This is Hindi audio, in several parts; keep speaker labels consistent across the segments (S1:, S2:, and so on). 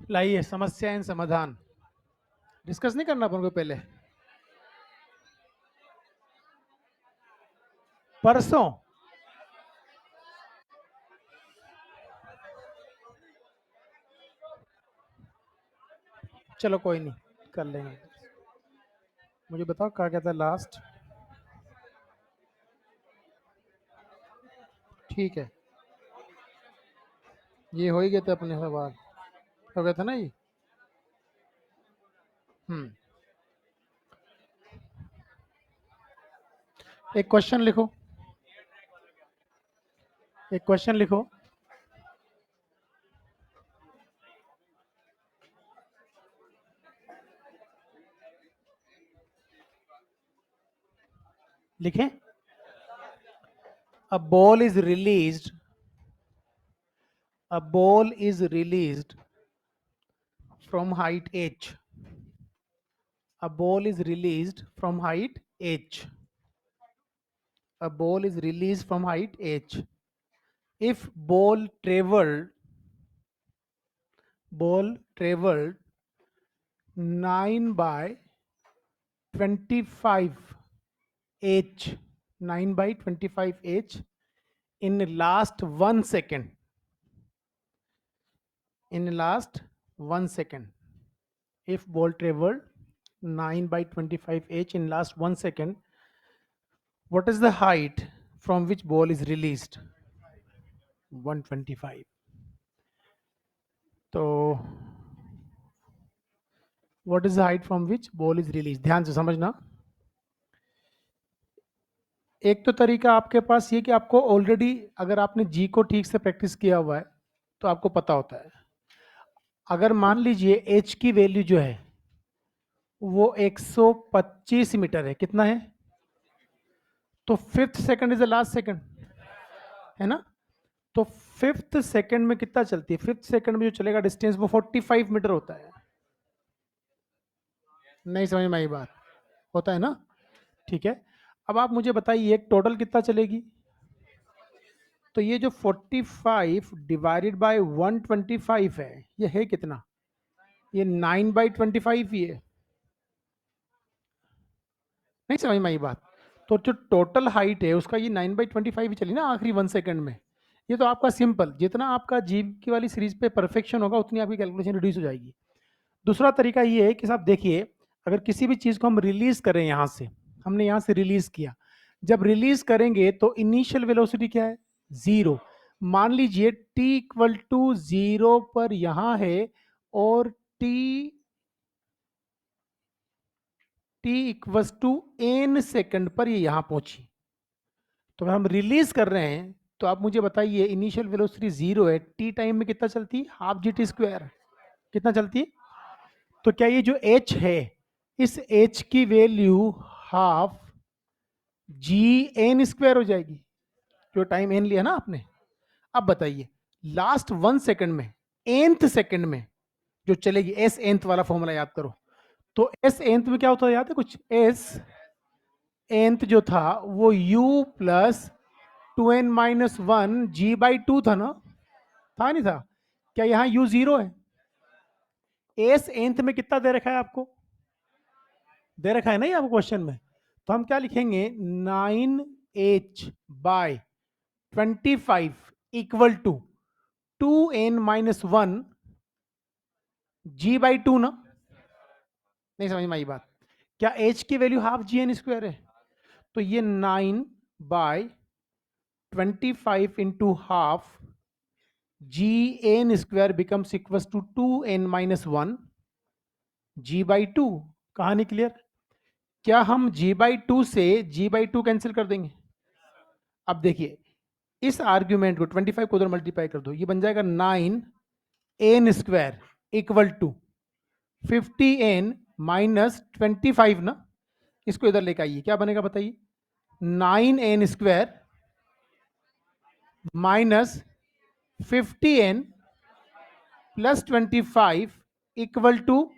S1: लाइए समस्या एंड समाधान डिस्कस नहीं करना अपन को पहले। परसों चलो कोई नहीं, कर लेंगे। मुझे बताओ क्या कहता है लास्ट। ठीक है, ये हो ही गए थे अपने सवाल, हो गया था ना ये। हम्म, एक क्वेश्चन लिखो, एक क्वेश्चन लिखो। लिखें। A ball is released. A ball is released from height h. A ball is released from height h. A ball is released from height h. If ball traveled 9 by 25 h, 9 by 25 h in last 1 second. In last 1 second. If ball traveled 9 by 25 h in last 1 second, what is the height from which ball is released? 125. तो what is the height from which ball is released? ध्यान से समझना। एक तो तरीका आपके पास ये कि आपको ऑलरेडी, अगर आपने जी को ठीक से प्रैक्टिस किया हुआ है तो आपको पता होता है। अगर मान लीजिए एच की वैल्यू जो है वो 125 मीटर है, कितना है? तो fifth second is the last second, है ना? तो फिफ्थ सेकंड में कितना चलती है? फिफ्थ सेकंड में जो चलेगा डिस्टेंस वो 45 मीटर होता है। नहीं समझ में आई बात? होता है ना? ठीक है, अब आप मुझे बताइए टोटल कितना चलेगी? तो ये जो 45 डिवाइडेड बाय 125 है, ये है कितना? ये 9 बाई 25 ही है। नहीं समझ में आई बात? तो जो टोटल हाइट है उसका ये 9 बाई 25 ही चली ना आखिरी 1 सेकंड में। ये तो आपका सिंपल, जितना आपका जीव की वाली सीरीज पे परफेक्शन होगा उतनी आपकी कैलकुलेशन रिड्यूस हो जाएगी। दूसरा तरीका ये है कि साहब देखिए, अगर किसी भी चीज़ को हम रिलीज करें यहाँ से, हमने यहाँ से रिलीज किया, जब रिलीज करेंगे तो इनिशियल वेलोसिटी क्या है? 0। मान लीजिए t इक्वल टू 0 पर यहाँ है और t equals to n second पर ये यहाँ पहुंची। तो अगर हम रिलीज कर रहे हैं तो आप मुझे बताइए इनिशियल वेलोसिटी 0 है, t टाइम में कितना चलती है? Half g t square. कितना चलती है? तो क्या ये जो h है, इस h की value half g n square हो जाएगी, जो टाइम एन लिया ना आपने। अब बताइए लास्ट 1 सेकंड में, nth सेकंड में जो चलेगी, एस nth वाला फॉर्मूला याद करो। तो एस nth में क्या होता है याद है कुछ? एस nth जो था वो u plus 2n-1 g by 2 था ना? था नहीं था? क्या यहाँ u 0 है? एस nth में कितना दे रखा है आपको? दे रखा है ना ये आपको क्वेश्चन में। तो हम क्या लिखेंगे? 9h by 25 equal to 2n-1 g by 2 ना? नहीं समझ में आई बात? क्या h की value half g n square है? तो ये 9 बाय 25 into half g n square becomes equal to 2n-1 g by 2। कहानी क्लियर? क्या हम g बाई 2 से g बाई 2 कैंसिल कर देंगे? अब देखिए इस आर्ग्यूमेंट को 25 को उधर मल्टीप्लाई कर दो, ये बन जाएगा 9n square equal to 50n-25 ना? इसको इधर लेकर आइए, क्या बनेगा बताइए? 9n square minus 50n plus 25 equal to,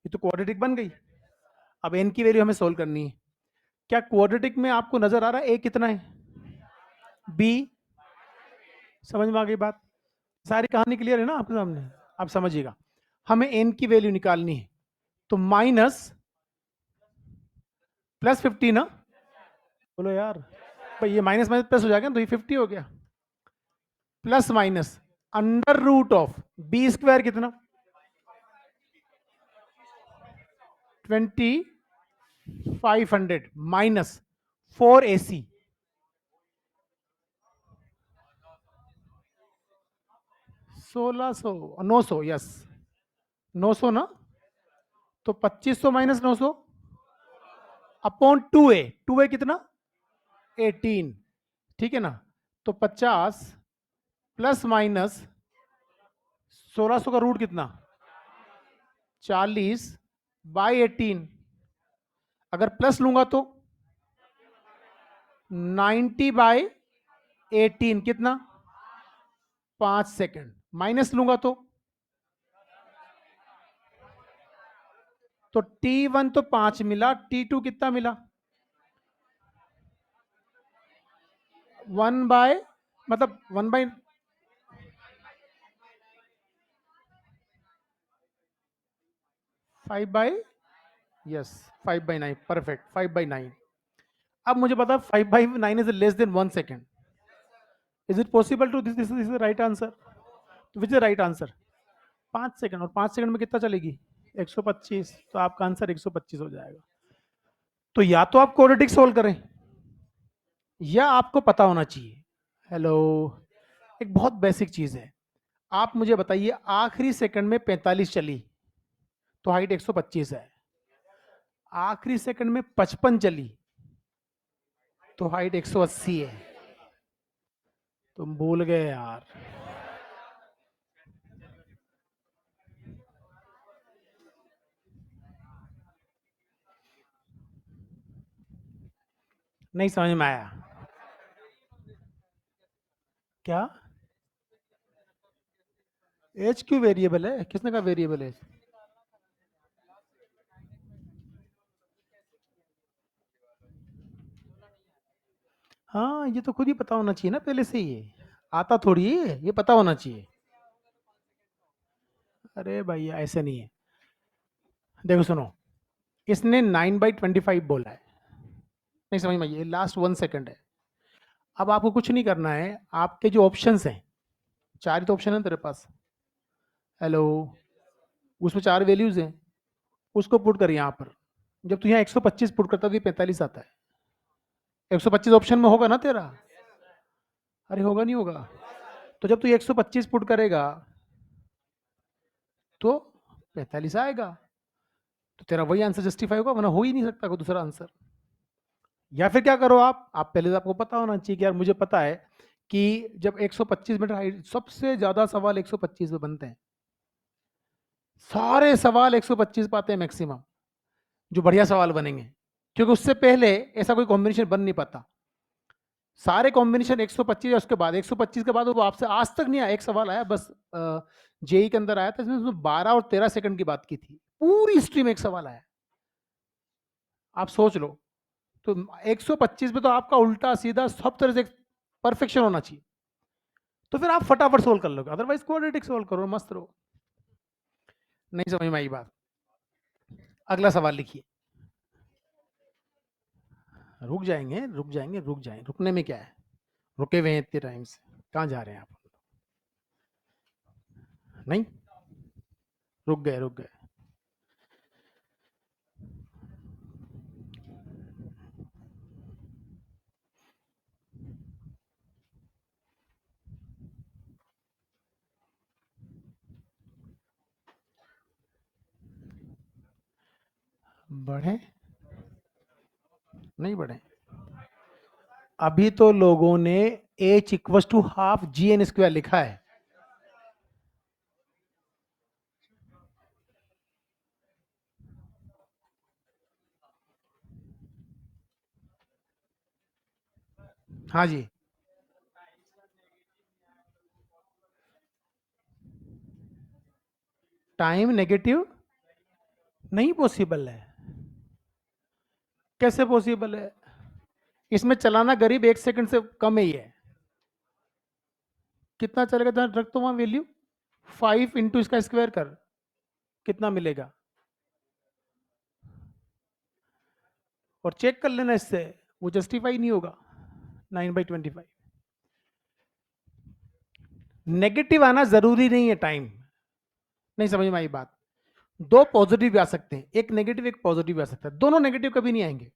S1: ये तो क्वाड्रेटिक बन गई। अब n की वैल्यू हमें सोल्व करनी है। क्या क्वाड्रेटिक में आपको नजर आ रहा है a कितना है? b। समझ में आ गई बात? सारी कहानी क्लियर है ना आपके सामने? आप समझिएगा। हमें n की वैल्यू निकालनी है, तो माइनस प्लस 50 ना, बोलो यार भाई, ये माइनस माइनस प्लस हो जाएगा ना, तो ये 50 हो गया, plus minus under root of b square कितना 2500 माइनस 4ac 1600 900, यस 900 ना, तो 2500 माइनस 900 अपॉन 2a कितना 18, ठीक है ना, तो 50 प्लस माइनस 1600 का रूट कितना 40 बाई 18, अगर प्लस लूंगा तो 90 बाई 18 कितना 5 सेकंड, माइनस लूंगा तो T1 तो 5 मिला, T2 कितना मिला 1 बाय, मतलब 1 बाय 5 बाय, यस 5/9, परफेक्ट 5/9। अब मुझे पता 5/9 is less than 1 second, is it possible to this is the right answer, which is right answer 5 second, और 5 सेकंड में कितना चलेगी 125, तो आपका आंसर 125 हो जाएगा। तो या तो आप क्वाड्रेटिक सोल्व करें, या आपको पता होना चाहिए, हेलो, एक बहुत बेसिक चीज है, आप मुझे बताइए आखिरी सेकंड में 45 चली तो हाइट 125 है, आखिरी सेकंड में 55 चली तो हाइट 180 है। तुम भूल गए यार, नहीं समझ में आया क्या, एज क्यों वेरिएबल है, किसने कहा वेरिएबल है, हाँ ये तो खुद ही पता होना चाहिए ना पहले से, ये आता थोड़ी है, ये पता होना चाहिए। अरे भैया ऐसे नहीं है, देखो सुनो, इसने 9/25 बोला है, नहीं समझ में, ये लास्ट 1 सेकंड है। अब आपको कुछ नहीं करना है, आपके जो ऑप्शंस हैं, 4 ही तो ऑप्शन है तेरे पास, हेलो, उसमें 4 वैल्यूज हैं, उसको पुट कर यहाँ पर, जब तू यहाँ 125 पुट करता है तो 45 आता है, 125 ऑप्शन में होगा ना तेरा, अरे होगा नहीं होगा, तो जब तू 125 पुट करेगा तो 45 आएगा, तो तेरा वही आंसर जस्टिफाई होगा, वरना हो ही नहीं सकता कोई दूसरा आंसर। या फिर क्या करो आप पहले तो आपको पता होना चाहिए कि यार मुझे पता है कि जब 125 मीटर हाइट, सबसे ज्यादा सवाल 125 पे बनते हैं, सारे सवाल 125 पाते हैं मैक्सिमम, जो बढ़िया सवाल बनेंगे, क्योंकि उससे पहले ऐसा कोई कॉम्बिनेशन बन नहीं पाता, सारे कॉम्बिनेशन 125 है, उसके बाद 125 के बाद वो आपसे आज तक नहीं आया, एक सवाल आया बस, जेई के अंदर आया था, इसमें 12 और 13 सेकंड की बात की थी, पूरी हिस्ट्री में एक सवाल आया, आप सोच लो, तो 125 में तो आपका उल्टा सीधा सब तरह से परफेक्शन होना चाहिए, तो फिर आप फटाफट सोल्व कर लोगे, अदरवाइज क्वाड्रेटिक सोल्व करो, मस्त रहो। नहीं समझ में आई बात, अगला सवाल लिखिए, रुक जाएंगे रुक जाएंगे रुक जाएंगे, रुकने में क्या है, रुके हुए हैं इतने टाइम से, कहाँ जा रहे हैं आप, नहीं, रुक गए रुक गए, बढ़े नहीं बढ़े, अभी तो लोगों ने h equals to half GN² लिखा है, हाँ जी, टाइम नेगेटिव नहीं पॉसिबल है, कैसे पॉसिबल है, इसमें चलाना गरीब 1 सेकंड से कम ही है, कितना चलेगा, रख तो वहां वैल्यू 5 इंटू इसका स्क्वायर कर, कितना मिलेगा, और चेक कर लेना इससे, वो जस्टिफाई नहीं होगा। 9/25 नेगेटिव आना जरूरी नहीं है टाइम, नहीं समझ में आई बात। दो पॉजिटिव भी आ सकते हैं, एक नेगेटिव एक पॉजिटिव भी आ सकता है, दोनों नेगेटिव कभी नहीं आएंगे।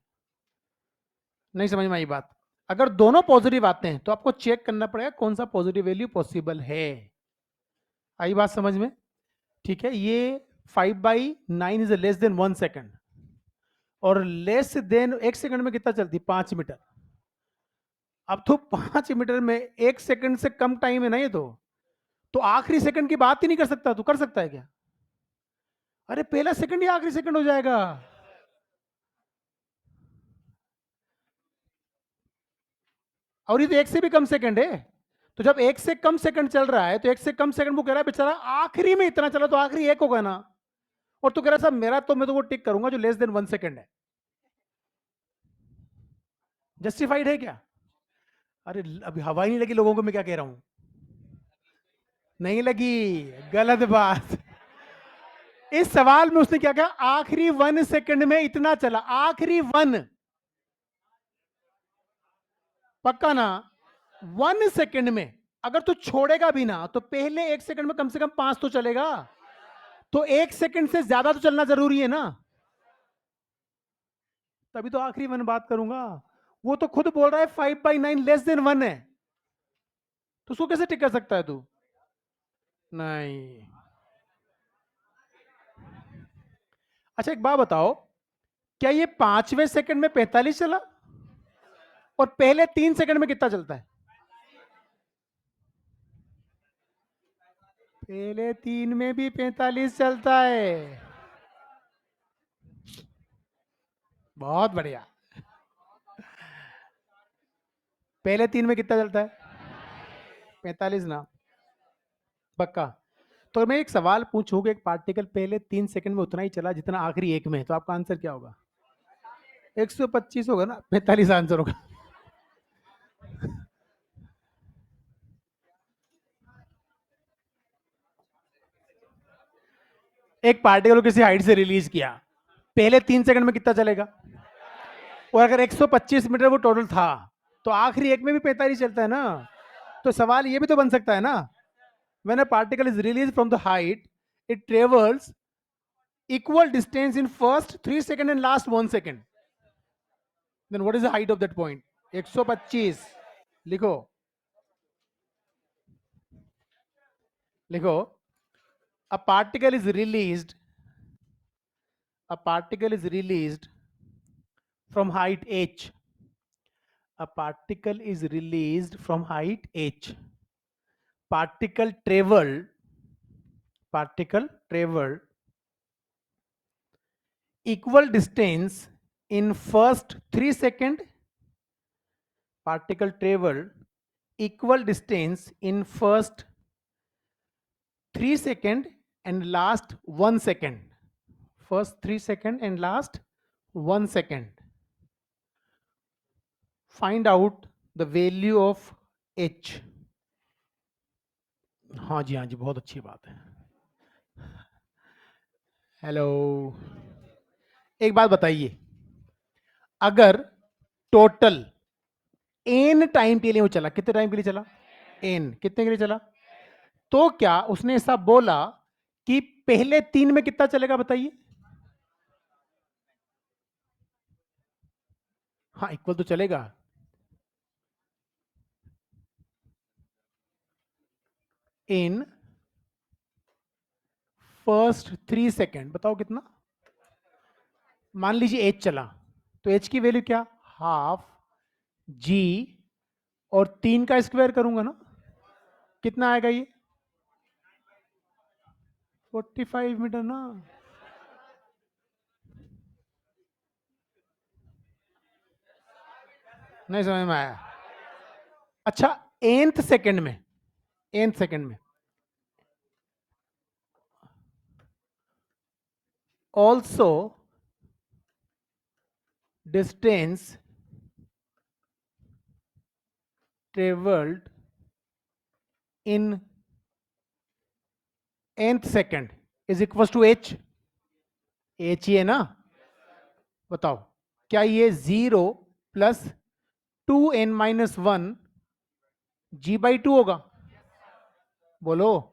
S1: नहीं समझ में आई बात। अगर दोनों पॉजिटिव आते हैं तो आपको चेक करना पड़ेगा कौन सा पॉजिटिव वैल्यू पॉसिबल है। आई बात समझ में? ठीक है, ये 5/9 इज लेस देन 1 सेकेंड, और लेस देन 1 सेकंड में कितना चलती, 5 मीटर। अब तो 5 मीटर में 1 सेकंड से कम टाइम है ना ये, तो आखिरी सेकंड की बात ही नहीं कर सकता, तू कर सकता है क्या? अरे पहला सेकंड ही आखिरी सेकंड हो जाएगा। और ये तो 1 से भी कम सेकंड है, तो जब 1 से कम सेकंड चल रहा है, तो 1 से कम सेकंड वो कह रहा है बेचारा आखिरी में इतना चला, तो आखिरी एक होगा ना। और तू कह रहा साहब मेरा तो, मैं तो वो टिक करूंगा जो लेस देन 1 सेकंड है। जस्टिफाइड है क्या? अरे अभी हवा ही नहीं लगी लोगों को, मैं क्या कह रहा हूं। नहीं लगी, गलत बात। इस सवाल में उसने क्या कहा, आखिरी 1 सेकंड में इतना चला, आखिरी 1, पक्का ना? 1 सेकंड में अगर तू छोड़ेगा भी ना, तो पहले 1 सेकंड में कम से कम 5 तो चलेगा, तो 1 सेकंड से ज्यादा तो चलना जरूरी है ना, तभी तो आखिरी 1 बात करूंगा। वो तो खुद बोल रहा है 5/9 लेस देन 1 है, तो उसको कैसे टिक कर सकता है तू? नहीं। अच्छा एक बात बताओ, क्या ये 5वें सेकंड में 45 चला, और पहले 3 सेकंड में कितना चलता है? पहले 3 में भी 45 चलता है। बहुत बढ़िया। पहले 3 में कितना चलता है? 45 ना, पक्का। तो मैं एक सवाल पूछूं कि एक पार्टिकल पहले 3 सेकंड में उतना ही चला जितना आखिरी एक में, तो आपका आंसर क्या होगा? 125 होगा ना, 45 आंसर होगा। एक पार्टिकल को किसी हाइट से रिलीज किया, पहले 3 सेकंड में कितना चलेगा? और अगर 125 मीटर वो टोटल था, तो आखिरी एक में भी 45 चलता है ना। तो सवाल ये भी तो बन सकता है ना, when a particle is release from the height, it travels equal distance in first 3 second and last 1 second, then what is the height of that point? 125। लिखो, लिखो, a particle is released, a particle is released from height h, a particle is released from height h, particle traveled, particle traveled equal distance in first 3 second, particle traveled equal distance in first 3 second and last 1 second, first 3 second and last 1 second, find out the value of h। हाँ जी, हाँ जी, बहुत अच्छी बात है। हेलो, एक बात बताइए, अगर टोटल n टाइम के लिए वो चला, कितने टाइम के लिए चला? n कितने के लिए चला? तो क्या उसने ऐसा बोला कि पहले 3 में कितना चलेगा, बताइए? हाँ, इक्वल तो चलेगा। इन फर्स्ट 3 सेकेंड, बताओ कितना? मान लीजिए एच चला, तो एच की वैल्यू क्या, हाफ जी, और 3 का स्क्वायर करूंगा ना, कितना आएगा ये? 45 मीटर ना। नहीं समझ में आया? अच्छा, nth सेकंड में, nth सेकंड में also distance travelled in nth second is equal to H, H ही है ना। बताओ क्या ये 0 प्लस 2n-1 g/2 होगा? बोलो।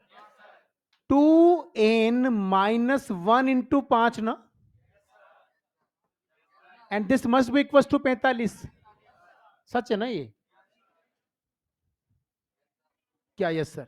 S1: 2n-1 इंटू 5 ना, and this must be equal to 45। सच है ना ये? क्या? Yes sir.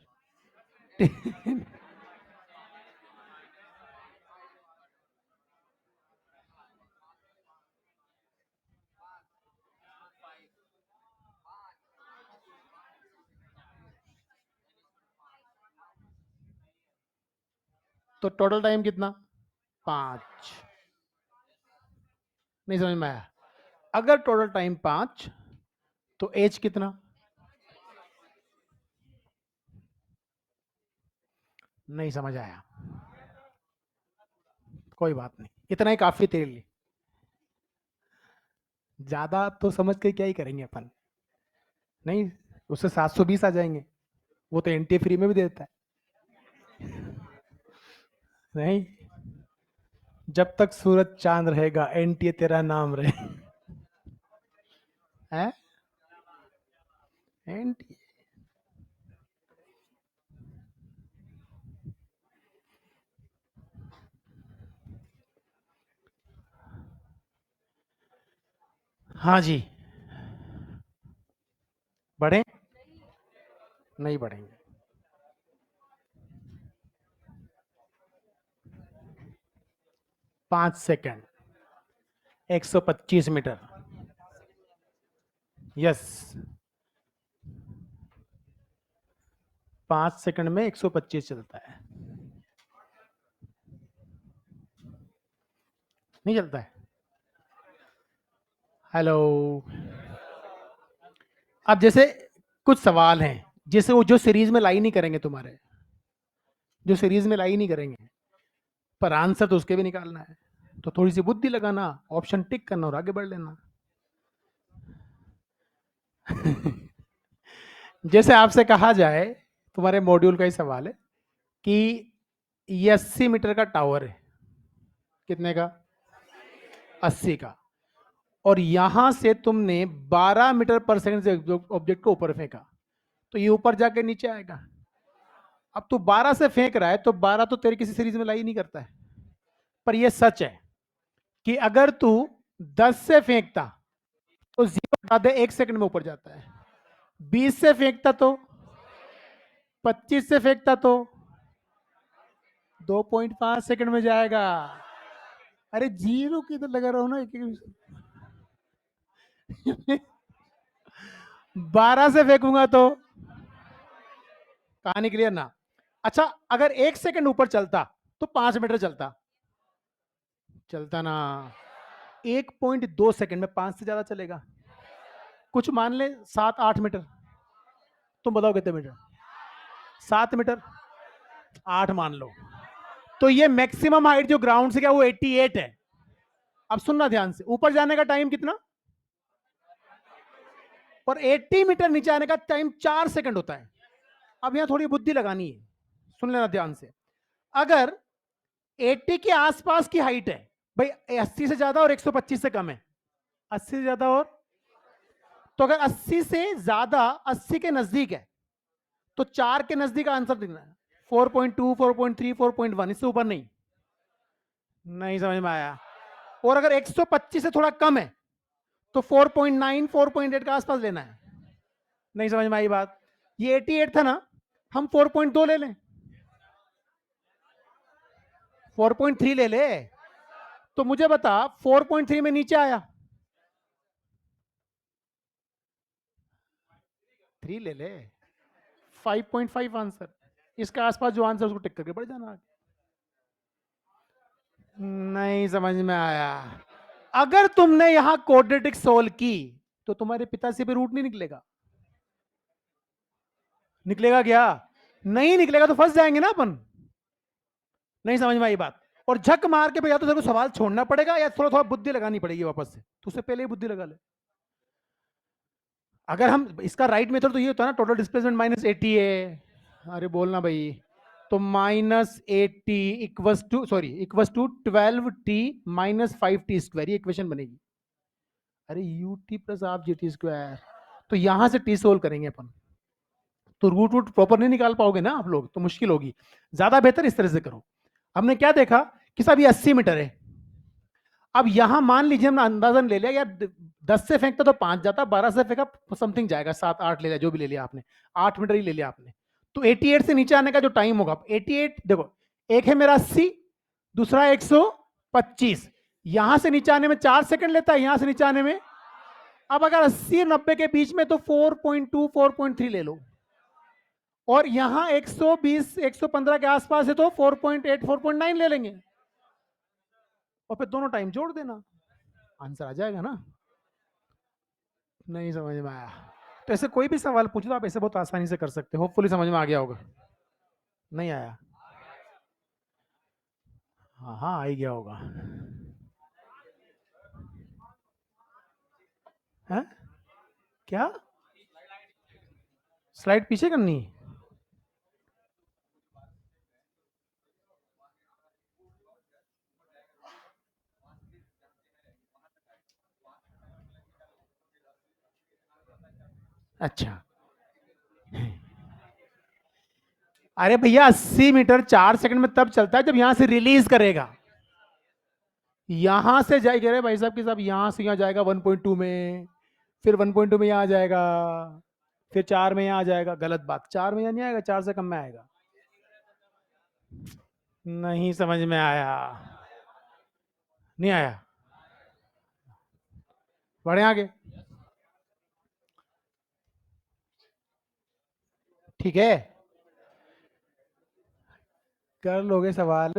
S1: तो टोटल टाइम कितना? 5। नहीं समझ में आया। अगर टोटल टाइम 5 तो एज कितना? नहीं समझ आया। कोई बात नहीं, इतना ही काफी तेरे लिए। ज्यादा तो समझ के क्या ही करेंगे अपन। नहीं, उससे 720 आ जाएंगे। वो तो एनटीए फ्री में भी देता है। नहीं, जब तक सूरज चांद रहेगा एनटीए तेरा नाम रहे। है एनटीए। हाँ जी। बढ़े? नहीं बढ़ेंगे। 5 सेकंड, 125 मीटर। यस, 5 सेकंड में 125 चलता है। नहीं चलता है? हेलो। अब जैसे कुछ सवाल हैं जैसे वो जो सीरीज में लाई नहीं करेंगे तुम्हारे, जो सीरीज में लाई नहीं करेंगे, पर आंसर तो उसके भी निकालना है। तो थोड़ी सी बुद्धि लगाना, ऑप्शन टिक करना और आगे बढ़ लेना। जैसे आपसे कहा जाए, तुम्हारे मॉड्यूल का ही सवाल है कि ये 80 मीटर का टावर है। कितने का? 80 का। और यहां से तुमने 12 मीटर पर सेकंड से ऑब्जेक्ट को ऊपर फेंका, तो ये ऊपर जाके नीचे आएगा। अब तू 12 से फेंक रहा है तो 12 तो तेरे किसी सीरीज में लाई नहीं करता है। पर यह सच है कि अगर तू 10 से फेंकता तो 0 हटा दे, 1 सेकंड में ऊपर जाता है। 20 से फेंकता तो, 25 से फेंकता तो 2.5 सेकंड में जाएगा। अरे जीरो की तो लगा रहा हूं ना। 12 से फेंकूंगा तो कहानी क्लियर ना। अच्छा, अगर 1 सेकंड ऊपर चलता तो 5 मीटर चलता। चलता ना। 1.2 सेकंड में 5 से ज्यादा चलेगा। कुछ मान ले 7-8 मीटर। तुम बताओ कितने मीटर? 7 मीटर। 8 मान लो। तो ये मैक्सिमम हाइट जो ग्राउंड से क्या, वो 88 है। अब सुनना ध्यान से, ऊपर जाने का टाइम कितना? और 80 मीटर नीचे आने का टाइम 4 सेकंड होता है। अब यहां थोड़ी बुद्धि लगानी है, सुन लेना ध्यान से। अगर 80 के आसपास की हाइट है भाई, 80 से ज्यादा और 125 से कम है, 80 से ज्यादा और, तो अगर 80 से ज्यादा 80 के नजदीक है तो 4 के नजदीक आंसर देना है। 4.2, 4.3, 4.1, इससे ऊपर नहीं। नहीं समझ में आया? और अगर 125 से थोड़ा कम है तो 4.9, 4.8 के आसपास लेना है। नहीं समझ में आई बात? ये 88 था ना, हम 4.2 ले लें, 4.3 ले ले। तो मुझे बता, 4.3 में नीचे आया, 3 ले ले। 5.5 आंसर। इसके आसपास जो आंसर उसको टिक करके बढ़ जाना। नहीं समझ में आया? अगर तुमने यहां क्वाड्रेटिक सोल्व की तो तुम्हारे पिता से भी रूट नहीं निकलेगा। निकलेगा क्या? नहीं निकलेगा तो फंस जाएंगे ना अपन। नहीं समझ में आई बात? और झक मार के या तो तेरे को सवाल छोड़ना पड़ेगा या थोड़ा थोड़ा बुद्धि लगानी पड़ेगी वापस से। तो उससे पहले ही बुद्धि लगा ले। अगर हम इसका राइट मेथड तो ये होता है ना, टोटल डिस्प्लेसमेंट -80 है। अरे बोलना भाई। तो -8t equals to 12t minus 5t square, ये इक्वेशन बनेगी। अरे ut plus half g t square, तो यहां से t सोल्व करेंगे अपन, तो रूट रूट प्रॉपर नहीं निकाल पाओगे ना आप लोग, तो मुश्किल होगी। ज्यादा बेहतर इस तरह से करो। हमने क्या देखा कि साहब ये 80 मीटर है। अब यहां मान लीजिए हमने अंदाजन ले लिया यार, 10 से फेंकता तो 5 जाता, 12 से फेंका समथिंग जाएगा, 7 8 ले लिया, जो भी ले लिया आपने, 8 मीटर ही ले लिया आपने। तो 88 से नीचे आने का जो टाइम होगा, 88 देखो, एक है मेरा 80, दूसरा 125, यहां से नीचे आने में 4 सेकंड लेता है, यहां से नीचे आने में। अब अगर 80 और 90 के बीच में तो 4.2 4.3 ले लो, और यहां 120 115 के आसपास है तो 4.8 4.9 ले लेंगे, और फिर दोनों टाइम जोड़ देना, आंसर आ जाएगा ना। नहीं समझ में आया तो ऐसे कोई भी सवाल पूछो तो आप ऐसे बहुत आसानी से कर सकते हो, होपफुली समझ में आ गया होगा। नहीं आया? हाँ हाँ, आ ही गया होगा। है क्या? स्लाइड पीछे करनी? अच्छा, अरे भैया 80 मीटर 4 सेकंड में तब चलता है जब यहां से रिलीज करेगा। यहां से जाएगा रे भाई साहब की साहब, यहां से यहां जाएगा 1.2 में, फिर 1.2 में यहां आ जाएगा, फिर 4 में यहां आ जाएगा। गलत बात, 4 में यहां नहीं आएगा, 4 से कम में आएगा। नहीं समझ में आया? नहीं आया? बढ़े आगे। ठीक है, कर लोगे सवाल,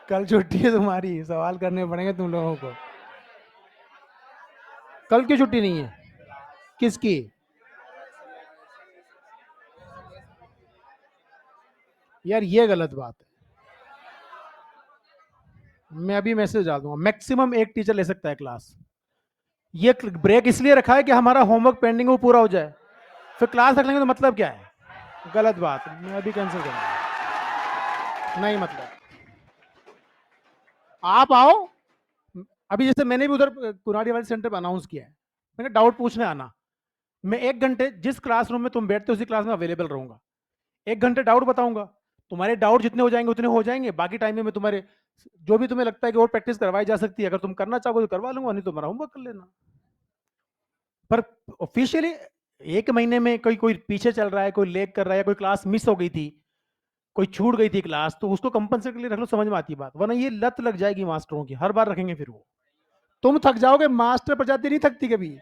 S1: कल छुट्टी है तुम्हारी, सवाल करने पड़ेंगे तुम लोगों को। कल की छुट्टी नहीं है? किसकी? यार ये गलत बात है, मैं अभी मैसेज डाल दूंगा, मैक्सिमम एक टीचर ले सकता है क्लास। ये ब्रेक इसलिए रखा है कि हमारा होमवर्क पेंडिंग वो पूरा हो जाए, फिर क्लास रख लेंगे तो मतलब क्या है? गलत बात, मैं अभी कैंसिल करूंगा। नहीं मतलब, आप आओ। अभी जैसे मैंने भी उधर कुराड़ी वाले सेंटर पर अनाउंस किया है, मैंने डाउट पूछने आना, मैं 1 घंटे जिस क्लासरूम में तुम बैठते हो उसी क्लास में अवेलेबल रहूंगा, 1 घंटे डाउट बताऊंगा, तुम्हारे डाउट जितने हो जाएंगे उतने हो जाएंगे, बाकी टाइम में मैं तुम्हारे जो भी तुम्हें लगता है कि और प्रैक्टिस करवाई जा सकती है, अगर तुम करना चाहोगे तो करवा लूंगा, नहीं तो मेरा होमवर्क कर लेना। पर ऑफिशियली 1 महीने में कोई कोई पीछे चल रहा है, कोई लेग कर रहा है, या कोई क्लास मिस हो गई थी, कोई छूट गई थी क्लास, तो उसको कंपनसेट के लिए रख लो, समझ में आती है बात, वरना ये लत लग जाएगी मास्टरों की, हर बार रखेंगे फिर वो, तुम थक जाओगे, मास्टर प्रजाति नहीं थकती कभी।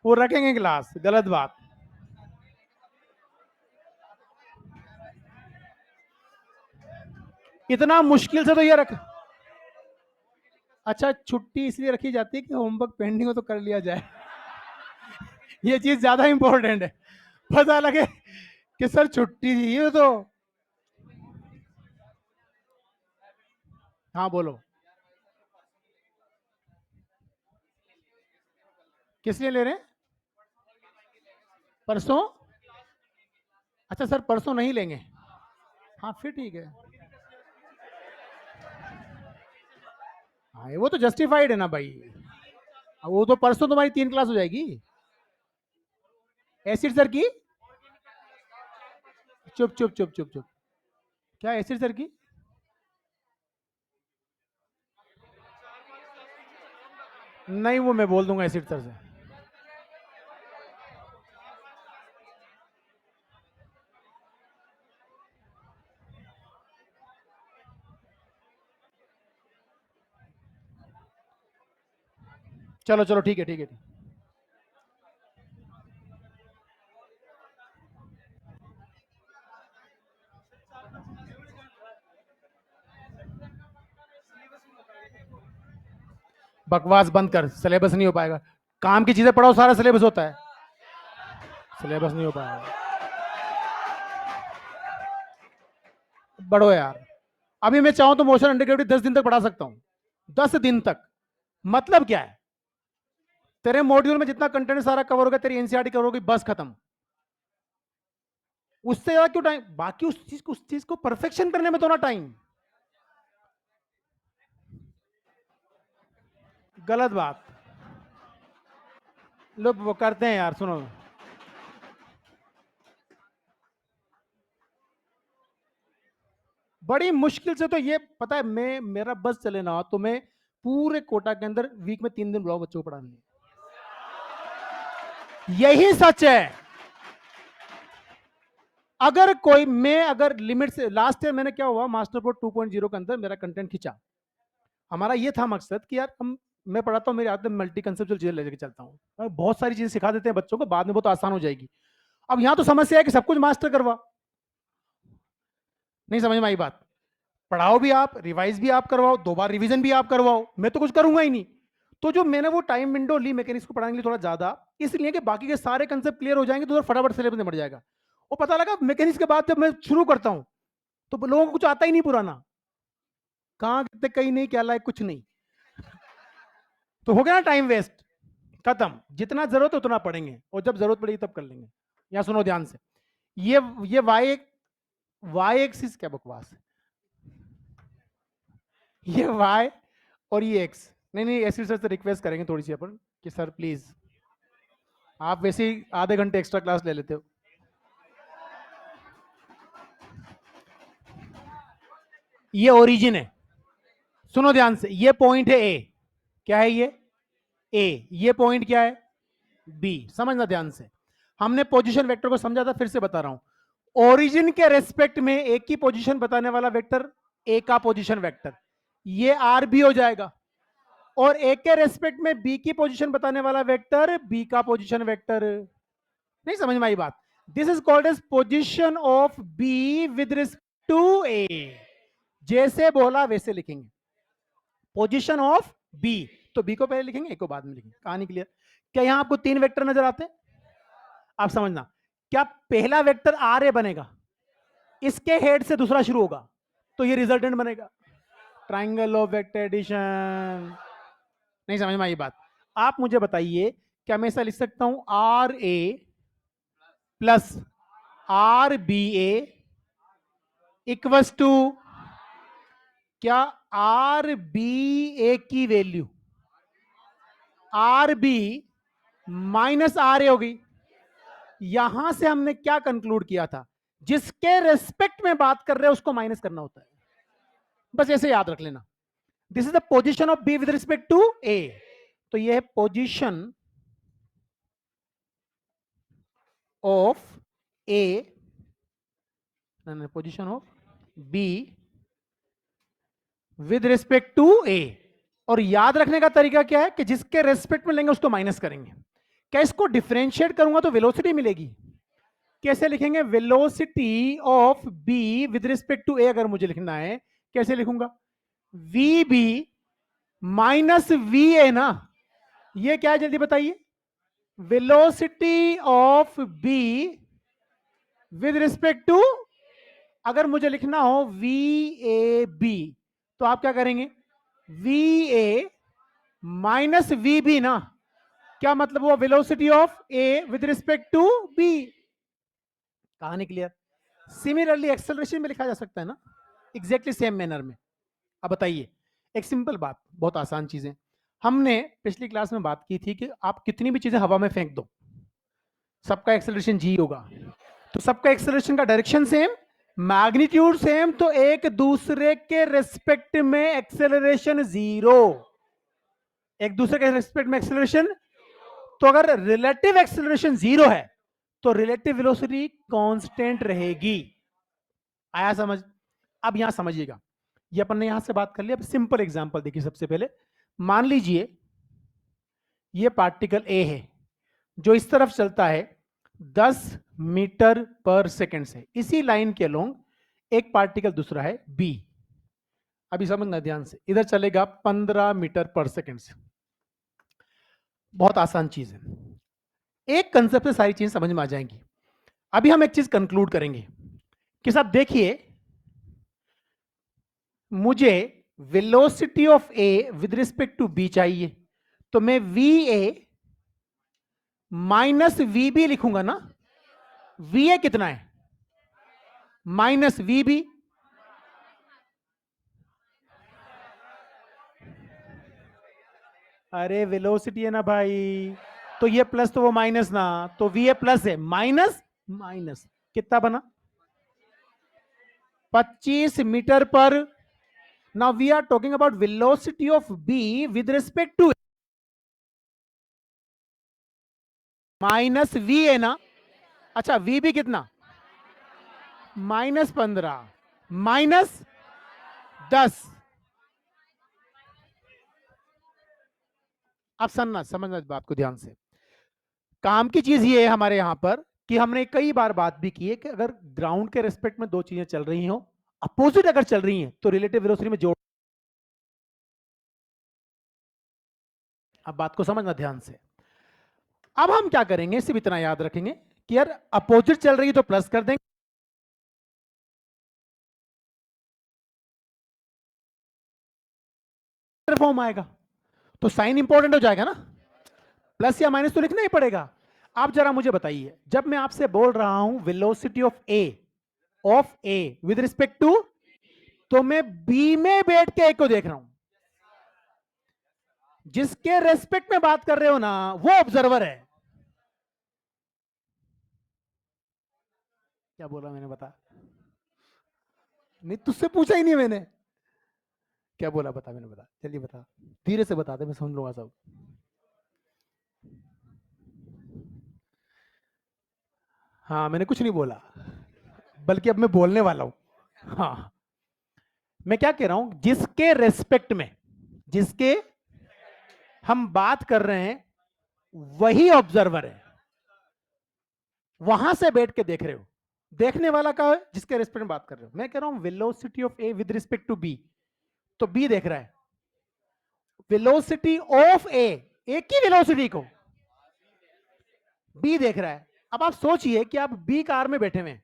S1: वो रखेंगे क्लास, गलत बात। इतना मुश्किल से तो ये रख, अच्छा छुट्टी इसलिए रखी जाती है कि होमवर्क पेंडिंग हो तो कर लिया जाए, ये चीज ज्यादा इंपॉर्टेंट है। पता लगे कि सर छुट्टी थी ये तो। हाँ बोलो, किस लिए ले रहे हैं? परसों? अच्छा सर परसों नहीं लेंगे, हाँ फिर ठीक है। हाँ वो तो जस्टिफाइड है ना भाई, वो तो परसों तुम्हारी 3 क्लास हो जाएगी। एसिड सर की? चुप चुप चुप चुप चुप, क्या एसिड सर की? नहीं वो मैं बोल दूंगा एसिड सर से। चलो चलो ठीक है ठीक है। बकवास बंद कर, सिलेबस नहीं हो पाएगा, काम की चीजें पढ़ाओ, सारा सिलेबस होता है, सिलेबस नहीं हो पाएगा। बढ़ो यार, अभी मैं चाहूं तो मोशन अंडर ग्रेविटी 10 दिन तक पढ़ा सकता हूं, 10 दिन तक। मतलब क्या है, तेरे मॉड्यूल में जितना कंटेंट सारा कवर होगा, तेरी एनसीईआरटी कवर होगी, बस खत्म। उससे ज्यादा क्यों टाइम? बाकी उस चीज को परफेक्शन करने में तो ना टाइम। गलत बात। लोग वो करते हैं यार, सुनो। बड़ी मुश्किल से, तो ये पता है, मैं मेरा बस चले ना तो मैं पूरे कोटा के अंदर वीक में 3 दिन बुलाओ बच्चों को पढ़ाने। यही सच है। अगर कोई, मैं अगर लिमिट से, लास्ट ईयर मैंने क्या हुआ, मास्टर बोर्ड 2.0 के अंदर मेरा कंटेंट खींचा। हमारा ये था मकसद कि यार हम, मैं पढ़ाता हूँ, मेरी आदत मल्टी कंसेप्चुअल चीजें लेके चलता हूँ, और बहुत सारी चीजें सिखा देते हैं बच्चों को, बाद में बहुत आसान हो जाएगी। अब यहाँ तो समस्या है कि सब कुछ मास्टर करवा, नहीं समझ में आई बात? पढ़ाओ भी आप, रिवाइज भी आप करवाओ, 2 बार रिवीजन भी आप करवाओ, मैं तो कुछ करूंगा ही नहीं। तो जो मैंने वो टाइम विंडो ली मैकेनिक्स को पढ़ाने के लिए थोड़ा ज्यादा, इसलिए कि बाकी के सारे कंसेप्ट क्लियर हो जाएंगे तो फटाफट सिलेबस निपट जाएगा। और पता लगा मैकेनिक्स के बाद जब मैं शुरू करता हूं तो लोगों को कुछ आता ही नहीं पुराना, कहाँ कितने, कहीं नहीं, क्या लायक, कुछ नहीं। तो हो गया ना टाइम वेस्ट, खत्म। जितना जरूरत है उतना पढ़ेंगे, और जब जरूरत पड़ेगी तब कर लेंगे। यहाँ सुनो ध्यान से, ये वाई एक्सिस क्या बकवास है, ये वाई और ये एक्स, नहीं नहीं, ऐसी सर से रिक्वेस्ट करेंगे थोड़ी सी अपन कि सर प्लीज, आप वैसे ही आधे घंटे एक्स्ट्रा क्लास ले लेते हो। ये ओरिजिन है, सुनो ध्यान से, ये पॉइंट है ए, क्या है ये? ए। ये पॉइंट क्या है? बी। समझना ध्यान से, हमने पोजीशन वेक्टर को समझा था, फिर से बता रहा हूं। ओरिजिन के रेस्पेक्ट में ए की पोजीशन बताने वाला वेक्टर ए का पोजीशन वेक्टर, ये आर बी हो जाएगा। और ए के रेस्पेक्ट में बी की पोजीशन बताने वाला वेक्टर बी का पोजीशन वेक्टर। नहीं समझ में आई बात? This is called as position of B with respect to A. जैसे बोला वैसे लिखेंगे, पोजीशन ऑफ बी, तो बी को पहले लिखेंगे, ए को बाद में लिखेंगे। कहानी क्लियर? क्या यहां आपको 3 वेक्टर नजर आते हैं? आप समझना, क्या पहला वेक्टर आर ए बनेगा, इसके हेड से दूसरा शुरू होगा, तो ये रिजल्टेंट बनेगा ट्राइंगल ऑफ वेक्टर एडिशन। नहीं समझ में आई बात? आप मुझे बताइए, क्या मैं ऐसा लिख सकता हूं, R A plus R B A equals to, क्या आर बी ए की value R B minus R A होगी? यहां से हमने क्या कंक्लूड किया था, जिसके रेस्पेक्ट में बात कर रहे हैं उसको माइनस करना होता है, बस ऐसे याद रख लेना। This is the position of B with respect to A, तो यह है position of A, position of B with respect to A. और याद रखने का तरीका क्या है कि जिसके रेस्पेक्ट में लेंगे उसको माइनस करेंगे। क्या इसको डिफरेंशिएट करूंगा तो वेलोसिटी मिलेगी? कैसे लिखेंगे? Velocity of B with respect to A अगर मुझे लिखना है, कैसे लिखूंगा? V B minus V A ना, ये क्या है जल्दी बताइए? Velocity of B with respect to, अगर मुझे लिखना हो वी ए बी, तो आप क्या करेंगे? V a minus v b ना, क्या मतलब हुआ? Velocity of a with respect to b. कहानी क्लियर? सिमिलरली एक्सेलरेशन में लिखा जा सकता है ना, एग्जैक्टली सेम मैनर में। अब बताइए, एक सिंपल बात, बहुत आसान चीजें, हमने पिछली क्लास में बात की थी कि आप कितनी भी चीजें हवा में फेंक दो, सबका एक्सेलरेशन जी होगा। तो सबका एक्सेलरेशन का डायरेक्शन सेम, मैग्नीट्यूड सेम, तो एक दूसरे के रेस्पेक्ट में एक्सेलरेशन जीरो, एक दूसरे के रेस्पेक्ट में एक्सेलरेशन। तो अगर रिलेटिव एक्सेलरेशन जीरो है तो रिलेटिव वेलोसिटी कांस्टेंट रहेगी। आया समझ? अब यहां समझिएगा, ये अपन ने यहां से बात कर लिया। अब सिंपल एग्जांपल देखिए, सबसे पहले मान लीजिए ये पार्टिकल ए है जो इस तरफ चलता है 10 मीटर पर सेकंड से, इसी लाइन के अलोंग एक पार्टिकल दूसरा है बी, अभी समझना ध्यान से, इधर चलेगा 15 मीटर पर सेकंड से। बहुत आसान चीज है, एक कंसेप्ट से सारी चीजें समझ में आ जाएंगी। अभी हम एक चीज कंक्लूड करेंगे कि साहब देखिए, मुझे velocity of a with respect to b चाहिए, तो मैं v a minus v b लिखूंगा ना। वी ए कितना है? माइनस वी भी, अरे वेलोसिटी है ना भाई, तो ये प्लस तो वो माइनस ना, तो वी ए प्लस है, माइनस माइनस कितना बना, 25 मीटर पर। Now we are talking about velocity of B with respect to minus v है ना। अच्छा वी भी कितना, -15 -10। अब सुनना, समझना इस बात को ध्यान से। काम की चीज ये है हमारे यहां पर कि हमने कई बार बात भी की है कि अगर ग्राउंड के रेस्पेक्ट में दो चीजें चल रही हो, अपोजिट अगर चल रही हैं, तो रिलेटिव वेलोसिटी में जोड़। अब बात को समझना ध्यान से। अब हम क्या करेंगे, सिर्फ इतना याद रखेंगे कि यार अपोजिट चल रही है तो प्लस कर देंगे, फॉर्म आएगा तो साइन इंपॉर्टेंट हो जाएगा ना, प्लस या माइनस तो लिखना ही पड़ेगा। आप जरा मुझे बताइए, जब मैं आपसे बोल रहा हूं velocity of a with respect to, तो मैं बी में बैठ के ए को देख रहा हूं, जिसके रेस्पेक्ट में बात कर रहे हो ना वो ऑब्जर्वर है। क्या बोला मैंने, बता। नहीं तुझसे पूछा ही नहीं मैंने, क्या बोला बता, मैंने बता, जल्दी बता, धीरे से बता दे, मैं समझ लूंगा सब। हाँ मैंने कुछ नहीं बोला, बल्कि अब मैं बोलने वाला हूं। हाँ मैं क्या कह रहा हूं, जिसके रेस्पेक्ट में, जिसके हम बात कर रहे हैं वही ऑब्जर्वर है, वहां से बैठ के देख रहे हो, देखने वाला का है जिसके रेस्पेक्ट में बात कर रहे हो। मैं कह रहा हूं velocity of a with respect to b, तो बी देख रहा है वेलोसिटी ऑफ ए, एक ही वेलोसिटी को बी देख रहा है। अब आप सोचिए कि आप बी कार में बैठे हुए हैं,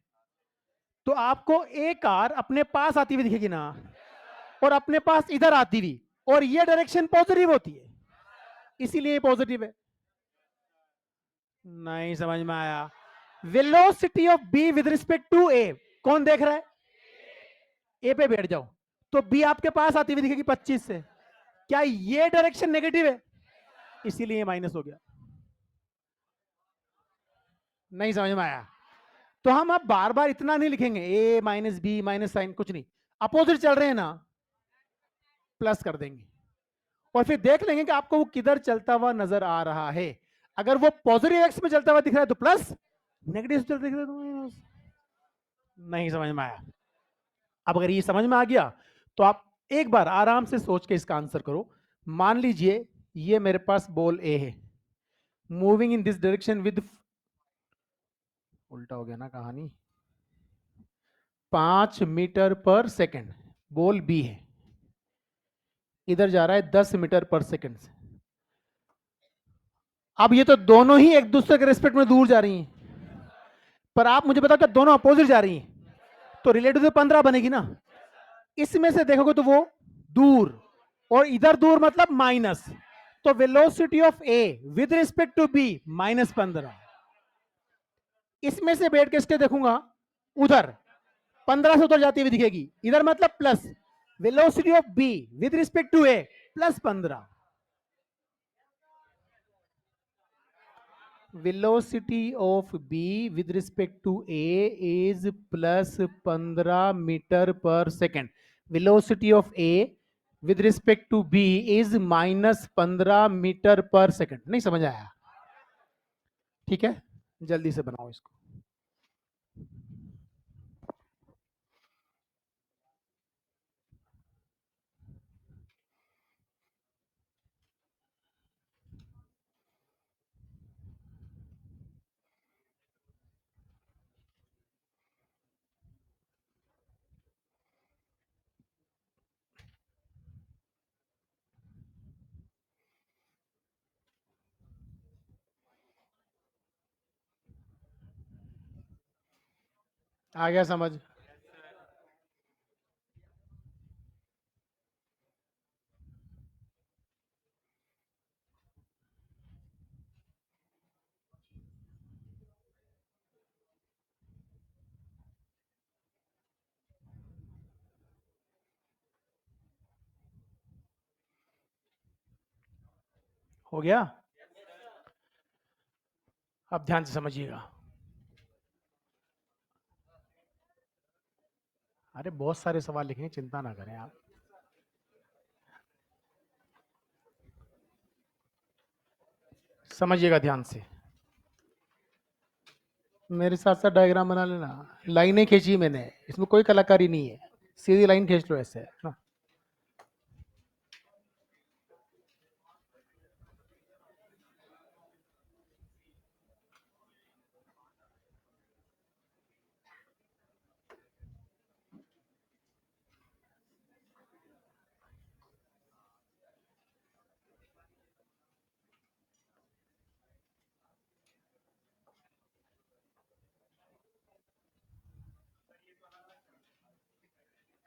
S1: तो आपको ए कार अपने पास आती हुई दिखेगी ना, और अपने पास इधर आती हुई, और ये डायरेक्शन पॉजिटिव होती है, इसीलिए पॉजिटिव है। नहीं समझ में आया। Velocity of B with respect to A, कौन देख रहा है, ए पे बैठ जाओ, तो बी आपके पास आती हुई दिखेगी 25 से, क्या ये डायरेक्शन नेगेटिव है, इसीलिए माइनस हो गया। नहीं समझ में आया। तो हम अब बार बार इतना नहीं लिखेंगे, ए माइनस बी माइनस साइन, कुछ नहीं, अपोजिट चल रहे हैं ना, प्लस कर देंगे, और फिर देख लेंगे कि आपको वो किधर चलता हुआ नजर आ रहा है। अगर वो पॉजिटिव एक्स में चलता हुआ दिख रहा है तो प्लस, नेगेटिव चलता दिख रहा है तो माइनस। नहीं समझ में आया। अब अगर ये समझ में आ गया, तो आप एक बार आराम से सोच के इसका आंसर करो। मान लीजिए ये मेरे पास बॉल ए है, moving in this direction with, उल्टा हो गया ना कहानी, 5 metre per second, ball B है, इधर जा रहा है 10 मीटर पर सेकेंड से। अब ये तो दोनों ही एक दूसरे के रिस्पेक्ट में दूर जा रही हैं, पर आप मुझे बताओ क्या दोनों अपोजिट जा रही हैं, तो रिलेटिव तो 15 बनेगी ना। इसमें से देखोगे तो वो दूर, और इधर दूर मतलब माइनस, तो velocity of a with respect to b -15। इसमें से बैठ के इसके देखूंगा, उधर 15 से उधर जाती हुई दिखेगी, इधर मतलब plus, velocity of B with respect to A +15। velocity of b with respect to a is +15 metre per second, velocity of a with respect to b is -15 metre per second. नहीं समझ आया, ठीक है, जल्दी से बनाओ इसको। आ गया समझ। हो गया? अब ध्यान से समझिएगा। अरे बहुत सारे सवाल लिखेंगे, चिंता ना करें आप। समझिएगा ध्यान से, मेरे साथ साथ डायग्राम बना लेना। लाइनें खींची मैंने, इसमें कोई कलाकारी नहीं है, सीधी लाइन खींच लो ऐसे ना।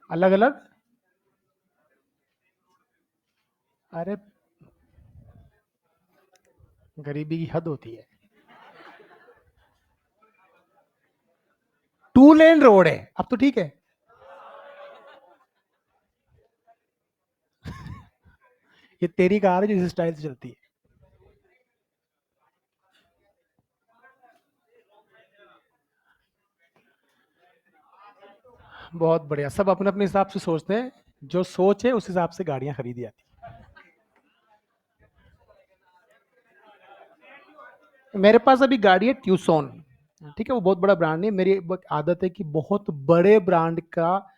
S1: अलग अलग, अरे गरीबी की हद होती है। 2 लेन रोड है, अब तो ठीक है। ये तेरी कार है जो इस स्टाइल से चलती है। बहुत बढ़िया, सब अपने अपने हिसाब से सोचते हैं, जो सोच है उस हिसाब से गाड़ियां खरीदी जाती है। मेरे पास अभी गाड़ी है ट्यूसॉन, ठीक है, वो बहुत बड़ा ब्रांड नहीं है। मेरी आदत है कि बहुत बड़े ब्रांड का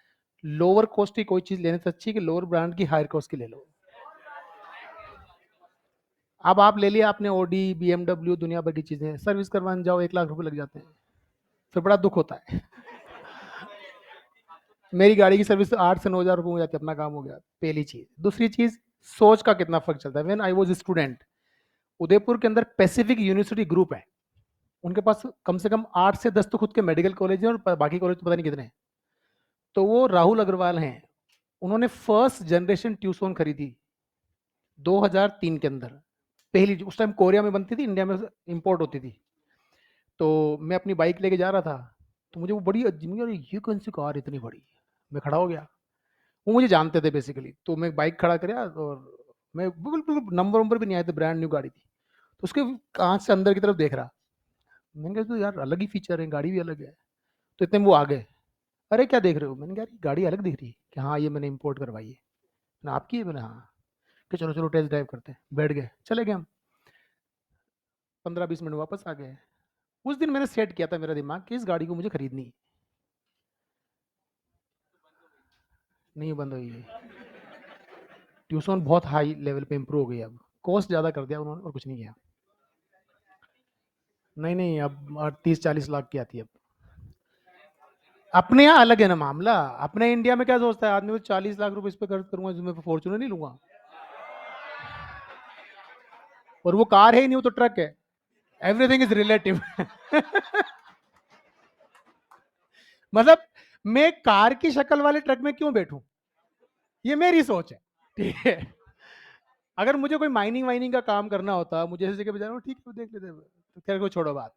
S1: लोअर कॉस्ट की कोई चीज लेने से अच्छी है कि लोअर ब्रांड की हायर कॉस्ट की ले लो। अब आप ले लिया आपने ओडी बीएमडब्ल्यू, दुनिया भर की चीजें, सर्विस करवाने जाओ 1 लाख रुपए लग जाते हैं, फिर बड़ा दुख होता है। मेरी गाड़ी की सर्विस 8 से 9 हज़ार रुपये हो जाती है, अपना काम हो गया। पहली चीज। दूसरी चीज, सोच का कितना फर्क चलता है। When I was student, Udaipur के अंदर पैसिफिक यूनिवर्सिटी ग्रुप है, उनके पास कम से कम 8 से 10 तो खुद के मेडिकल कॉलेज हैं और बाकी कॉलेज तो पता नहीं कितने हैं। तो वो राहुल अग्रवाल हैं, उन्होंने फर्स्ट जनरेशन ट्यूसोन खरीदी 2003 के अंदर। पहली, उस टाइम कोरिया में बनती थी, इंडिया में इंपोर्ट होती थी। तो मैं अपनी बाइक लेके जा रहा था, तो मुझे वो बड़ी अजीब, अरे ये कौन सी कार इतनी बड़ी। मैं खड़ा हो गया, वो मुझे जानते थे बेसिकली, तो मैं बाइक खड़ा कराया और मैं बिल्कुल बिल्कुल नंबर वंबर भी नहीं आए थे, ब्रांड न्यू गाड़ी थी। तो उसके कांच से अंदर की तरफ देख रहा, मैंने कहा तो यार अलग ही फीचर है, गाड़ी भी अलग है। तो इतने में वो आ गए, अरे क्या देख रहे हो। मैंने कहा यार गाड़ी अलग दिख रही है, कि हाँ ये मैंने इंपोर्ट करवाई है। मैंने आपकी है, मैंने हाँ। कि चलो चलो टेस्ट ड्राइव करते हैं, बैठ गए, चले गए हम। 15-20 मिनट वापस आ गए। उस दिन मैंने सेट किया था मेरा दिमाग कि इस गाड़ी को मुझे खरीदनी है। नहीं बंद हुई है, ट्यूशन बहुत हाई लेवल पे इंप्रूव हो गई है, अब कॉस्ट ज़्यादा कर दिया उन्होंने और कुछ नहीं किया। नहीं नहीं, अब 30-40 लाख की आती है अब। अपने यहाँ अलग है ना मामला, अपने इंडिया में क्या सोचता है आदमी, वो 40 लाख रुपए इस पे खर्च करूंगा जिसमें फॉर्चूनर नहीं लूंगा, और वो कार है ही नहीं, वो तो ट्रक है। Everything is relative. मतलब मैं कार की शक्ल वाले ट्रक में क्यों बैठूं, ये मेरी सोच है, ठीक है। अगर मुझे कोई माइनिंग वाइनिंग का काम करना होता, मुझे ऐसी जगह पे जाना, ठीक है देख लेते, तो खैर को छोड़ो बात।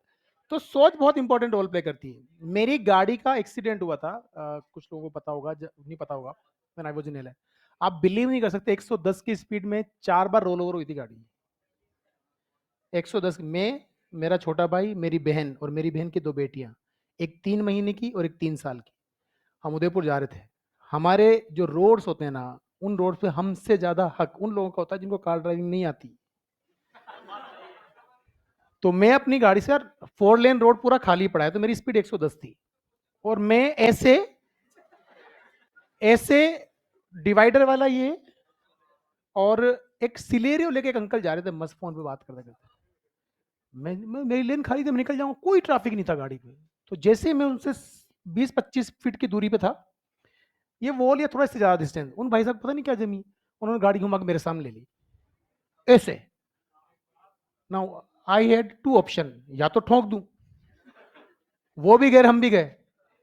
S1: तो सोच बहुत इंपॉर्टेंट रोल प्ले करती है। मेरी गाड़ी का एक्सीडेंट हुआ था, कुछ लोगों को पता होगा, नहीं पता होगा, when I was in LA. आप बिलीव नहीं कर सकते, 110 की स्पीड में 4 बार रोल ओवर हुई थी गाड़ी। 110 में, मेरा छोटा भाई, मेरी बहन और मेरी बहन की 2 बेटियां, एक 3 महीने की और एक 3 साल की। हम उदयपुर जा रहे थे। हमारे जो रोड्स होते हैं ना, उन रोड पे हमसे ज्यादा हक उन लोगों का होता है जिनको कार ड्राइविंग नहीं आती। तो मैं अपनी गाड़ी से यार, 4 लेन रोड पूरा खाली पड़ा है, तो मेरी स्पीड 110 थी, और मैं ऐसे ऐसे डिवाइडर वाला ये, और एक सिलेरियो लेके एक अंकल जा रहे थे, मस्त फोन पे बात करते करते। मेरी लेन खाली थी, मैं निकल जाऊंगा, कोई ट्रैफिक नहीं था गाड़ी पे। तो जैसे ही मैं उनसे 20-25 फीट की दूरी पे था, ये वॉल या थोड़ा से ज्यादा डिस्टेंस, उन भाई साहब पता नहीं क्या जमी, उन्होंने गाड़ी घुमा के मेरे सामने ले ली ऐसे। नाउ आई हैड 2 ऑप्शन, या तो ठोक दूं, वो भी गए हम भी गए,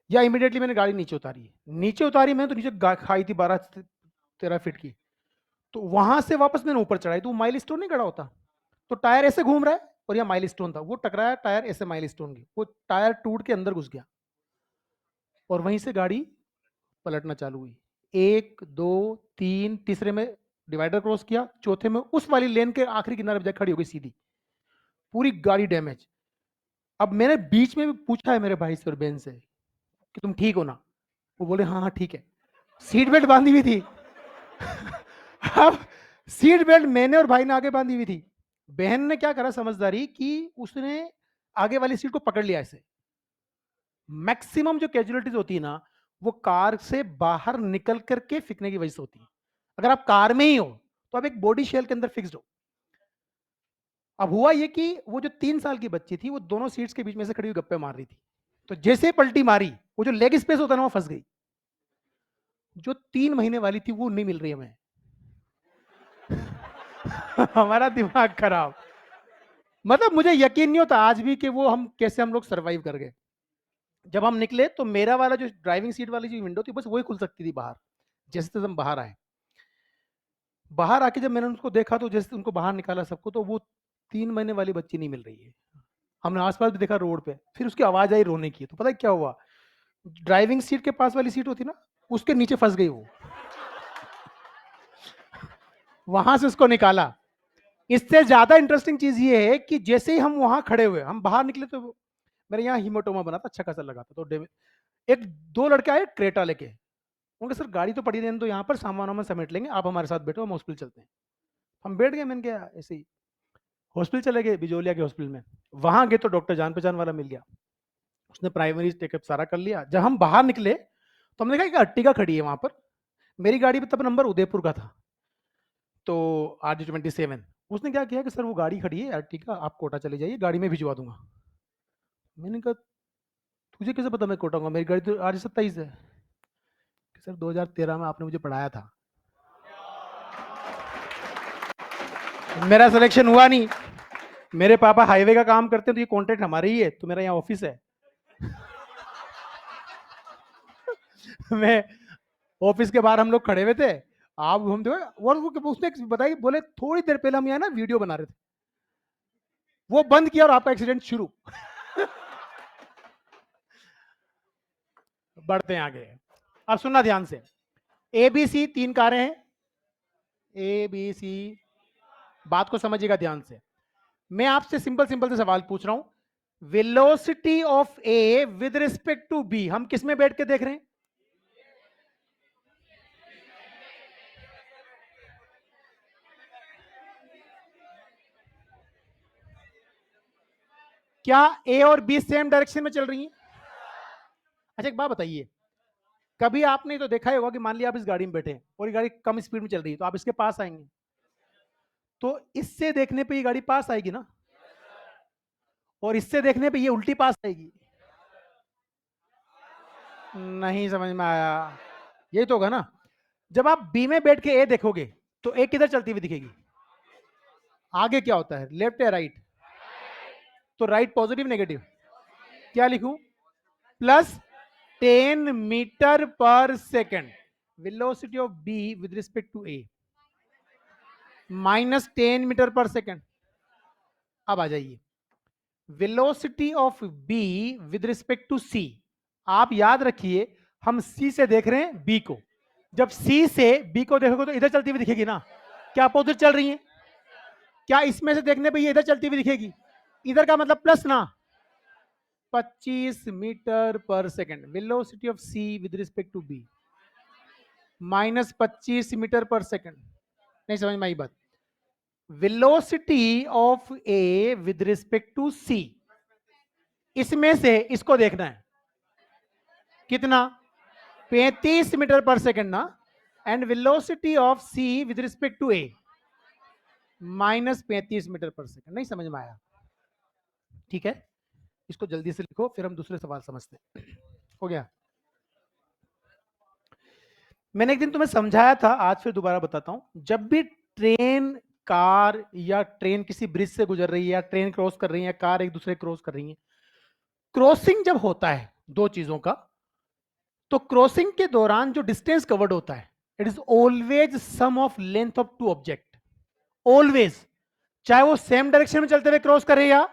S1: या इमीडिएटली मैंने गाड़ी नीचे उतारी। नीचे उतारी मैंने, तो नीचे खाई थी 12-13 फीट की। तो वहां से वापस मैंने ऊपर चढ़ाई, तो माइल स्टोन नहीं खड़ा होता, तो टायर ऐसे घूम रहा है, और यह माइल स्टोन था, वो टकराया टायर ऐसे माइल स्टोन की, वो टायर टूट के अंदर घुस गया, और वहीं से गाड़ी पलटना चालू हुई। 1 2 3 तीसरे में डिवाइडर क्रॉस किया, चौथे में उस वाली लेन के आखिरी किनारे पे जाकर खड़ी हो गई सीधी, पूरी गाड़ी डैमेज। अब मैंने बीच में भी पूछा है मेरे भाई से और बहन से कि तुम ठीक हो ना, वो बोले हाँ हाँ ठीक है, सीट बेल्ट बांधी हुई थी। अब सीट बेल्ट मैंने और भाई ने आगे बांधी हुई थी, बहन ने क्या करा समझदारी कि उसने आगे वाली सीट को पकड़ लिया ऐसे। मैक्सिमम जो कैजुअलिटीज होती है ना, वो कार से बाहर निकल करके फेंकने की वजह से होती है। अगर आप कार में ही हो तो आप एक बॉडी शेल के अंदर फिक्स्ड हो। अब हुआ ये कि वो जो 3 साल की बच्ची थी वो दोनों सीट्स के बीच में से खड़ी हुई गप्पे मार रही थी, तो जैसे पलटी मारी वो जो लेग स्पेस होता है ना वो फंस गई। जो 3 महीने वाली थी वो नहीं मिल रही हमें। हमारा दिमाग खराब, मतलब मुझे यकीन नहीं होता आज भी कि वो हम लोग सरवाइव कर गए। जब हम निकले तो मेरा वाला जो ड्राइविंग सीट वाली जो विंडो थी बस वही खुल सकती थी बाहर। जैसे तैसे हम बाहर आए, बाहर आके जब मैंने उनको देखा तो जैसे उनको बाहर निकाला सबको, तो वो 3 महीने वाली बच्ची नहीं मिल रही है। हमने आसपास भी देखा रोड पे, फिर उसकी आवाज आई रोने की, तो पता है क्या हुआ, ड्राइविंग सीट के पास वाली सीट होती ना, उसके नीचे फंस गई वो। वहां से उसको निकाला। इससे ज्यादा इंटरेस्टिंग चीज ये है कि जैसे ही हम वहां खड़े हुए, हम बाहर निकले तो मेरे यहाँ हीमोटोमा बना था, अच्छा खासा लगा था, तो एक दो लड़के आए क्रेटा लेके, उनके सर गाड़ी तो पड़ी रहने दो यहाँ पर, सामान वामान समेट लेंगे, आप हमारे साथ बैठो, हम हॉस्पिटल चलते हैं। हम बैठ गए, मैंने कहा ऐसे ही हॉस्पिटल चले गए, बिजोलिया के हॉस्पिटल में। वहां गए तो डॉक्टर जान पहचान वाला मिल गया, उसने प्राइमरी चेकअप सारा कर लिया। जब हम बाहर निकले तो हमने देखा कि अर्टिगा खड़ी है वहां पर, मेरी गाड़ी पे तब नंबर उदयपुर का था, तो RG27। उसने क्या किया कि सर वो गाड़ी खड़ी है अर्टिगा, आप कोटा चले जाइए, गाड़ी में भिजवा दूंगा। मैंने कहा तुझे कैसे पता मैं कोटा हूँ, मेरी गाड़ी तो RG27 है। कि सर 2013 में आपने मुझे पढ़ाया था, मेरा सिलेक्शन हुआ नहीं। मेरे पापा हाईवे का काम करते हैं तो ये कॉन्ट्रैक्ट हमारे ही है, तो मेरा यहाँ ऑफिस है। मैं ऑफिस के बाहर हम लोग खड़े हुए थे, आप हम थे, और उसने बताई, बोले थोड़ी देर पहले हम यहाँ ना वीडियो बना रहे थे, वो बंद किया और आपका एक्सीडेंट शुरू। बढ़ते हैं आगे। अब सुनना ध्यान से, ABC 3 कारें हैं, ABC, बात को समझिएगा ध्यान से। मैं आपसे सिंपल सिंपल से सवाल पूछ रहा हूं, velocity of A with respect to B हम किस में बैठ के देख रहे हैं? क्या A और B सेम डायरेक्शन में चल रही हैं? अच्छा एक बात बताइए, कभी आपने तो देखा ही होगा कि मान लिया आप इस गाड़ी में बैठे हैं और ये गाड़ी कम स्पीड में चल रही है, तो आप इसके पास आएंगे, तो इससे देखने पे ये गाड़ी पास आएगी ना, और इससे देखने पे ये उल्टी पास आएगी। नहीं समझ में आया? यही तो होगा ना। जब आप B में बैठ के A देखोगे तो A किधर चलती हुई दिखेगी? आगे क्या होता है, लेफ्ट या राइट? तो राइट पॉजिटिव नेगेटिव, क्या लिखूं? +10 metre per second. Velocity of B with respect to A -10 metre per second. अब आ जाइए, velocity of B with respect to C। आप याद रखिए हम C से देख रहे हैं B को, जब C से B को देखोगे तो इधर चलती हुई दिखेगी ना, क्या अपोजिट चल रही है? क्या इसमें से देखने पे ये इधर चलती हुई दिखेगी? इधर का मतलब प्लस ना, 25 metre per second. Velocity of C with respect to B -25 metre per second. नहीं समझ में आई बात? Velocity of A with respect to C, इसमें से इसको देखना है कितना, 35 मीटर पर सेकेंड ना, and velocity of C with respect to A -35 metre per second. नहीं समझ में आया? ठीक है, इसको जल्दी से लिखो फिर हम दूसरे सवाल समझते हैं। हो गया? मैंने एक दिन तुम्हें समझाया था, आज फिर दोबारा बताता हूं, जब भी ट्रेन, कार या ट्रेन किसी ब्रिज से गुजर रही है, या ट्रेन क्रॉस कर रही है, कार एक दूसरे क्रॉस कर रही है, क्रॉसिंग जब होता है दो चीजों का, तो क्रॉसिंग के दौरान जो डिस्टेंस कवर्ड होता है, it is always sum of length of two object. Always, चाहे वो सेम डायरेक्शन में चलते हुए क्रॉस करे या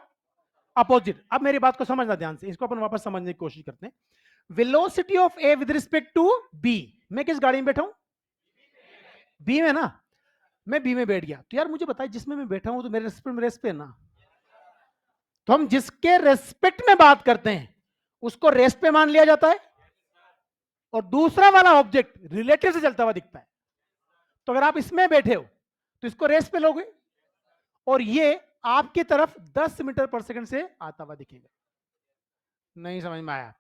S1: अपोजिट। अब मेरी बात को समझना ध्यान से, इसको अपन वापस समझने की कोशिश करते हैं। Velocity of A with respect to B, मैं किस गाड़ी में बैठा हूं? B में ना। मैं बी में बैठ गया, तो यार मुझे बताइए जिसमें मैं बैठा हूं तो मेरे रेस्पेक्ट है ना, तो हम जिसके रेस्पेक्ट में बात करते हैं उसको रेस्ट पे मान लिया जाता है, और दूसरा वाला ऑब्जेक्ट रिलेटिव से चलता हुआ दिखता है। तो अगर आप इसमें बैठे हो तो इसको रेस्ट पे लोगे, और ये आपकी तरफ 10 मीटर पर सेकंड से आता हुआ दिखेगा। नहीं समझ में आया?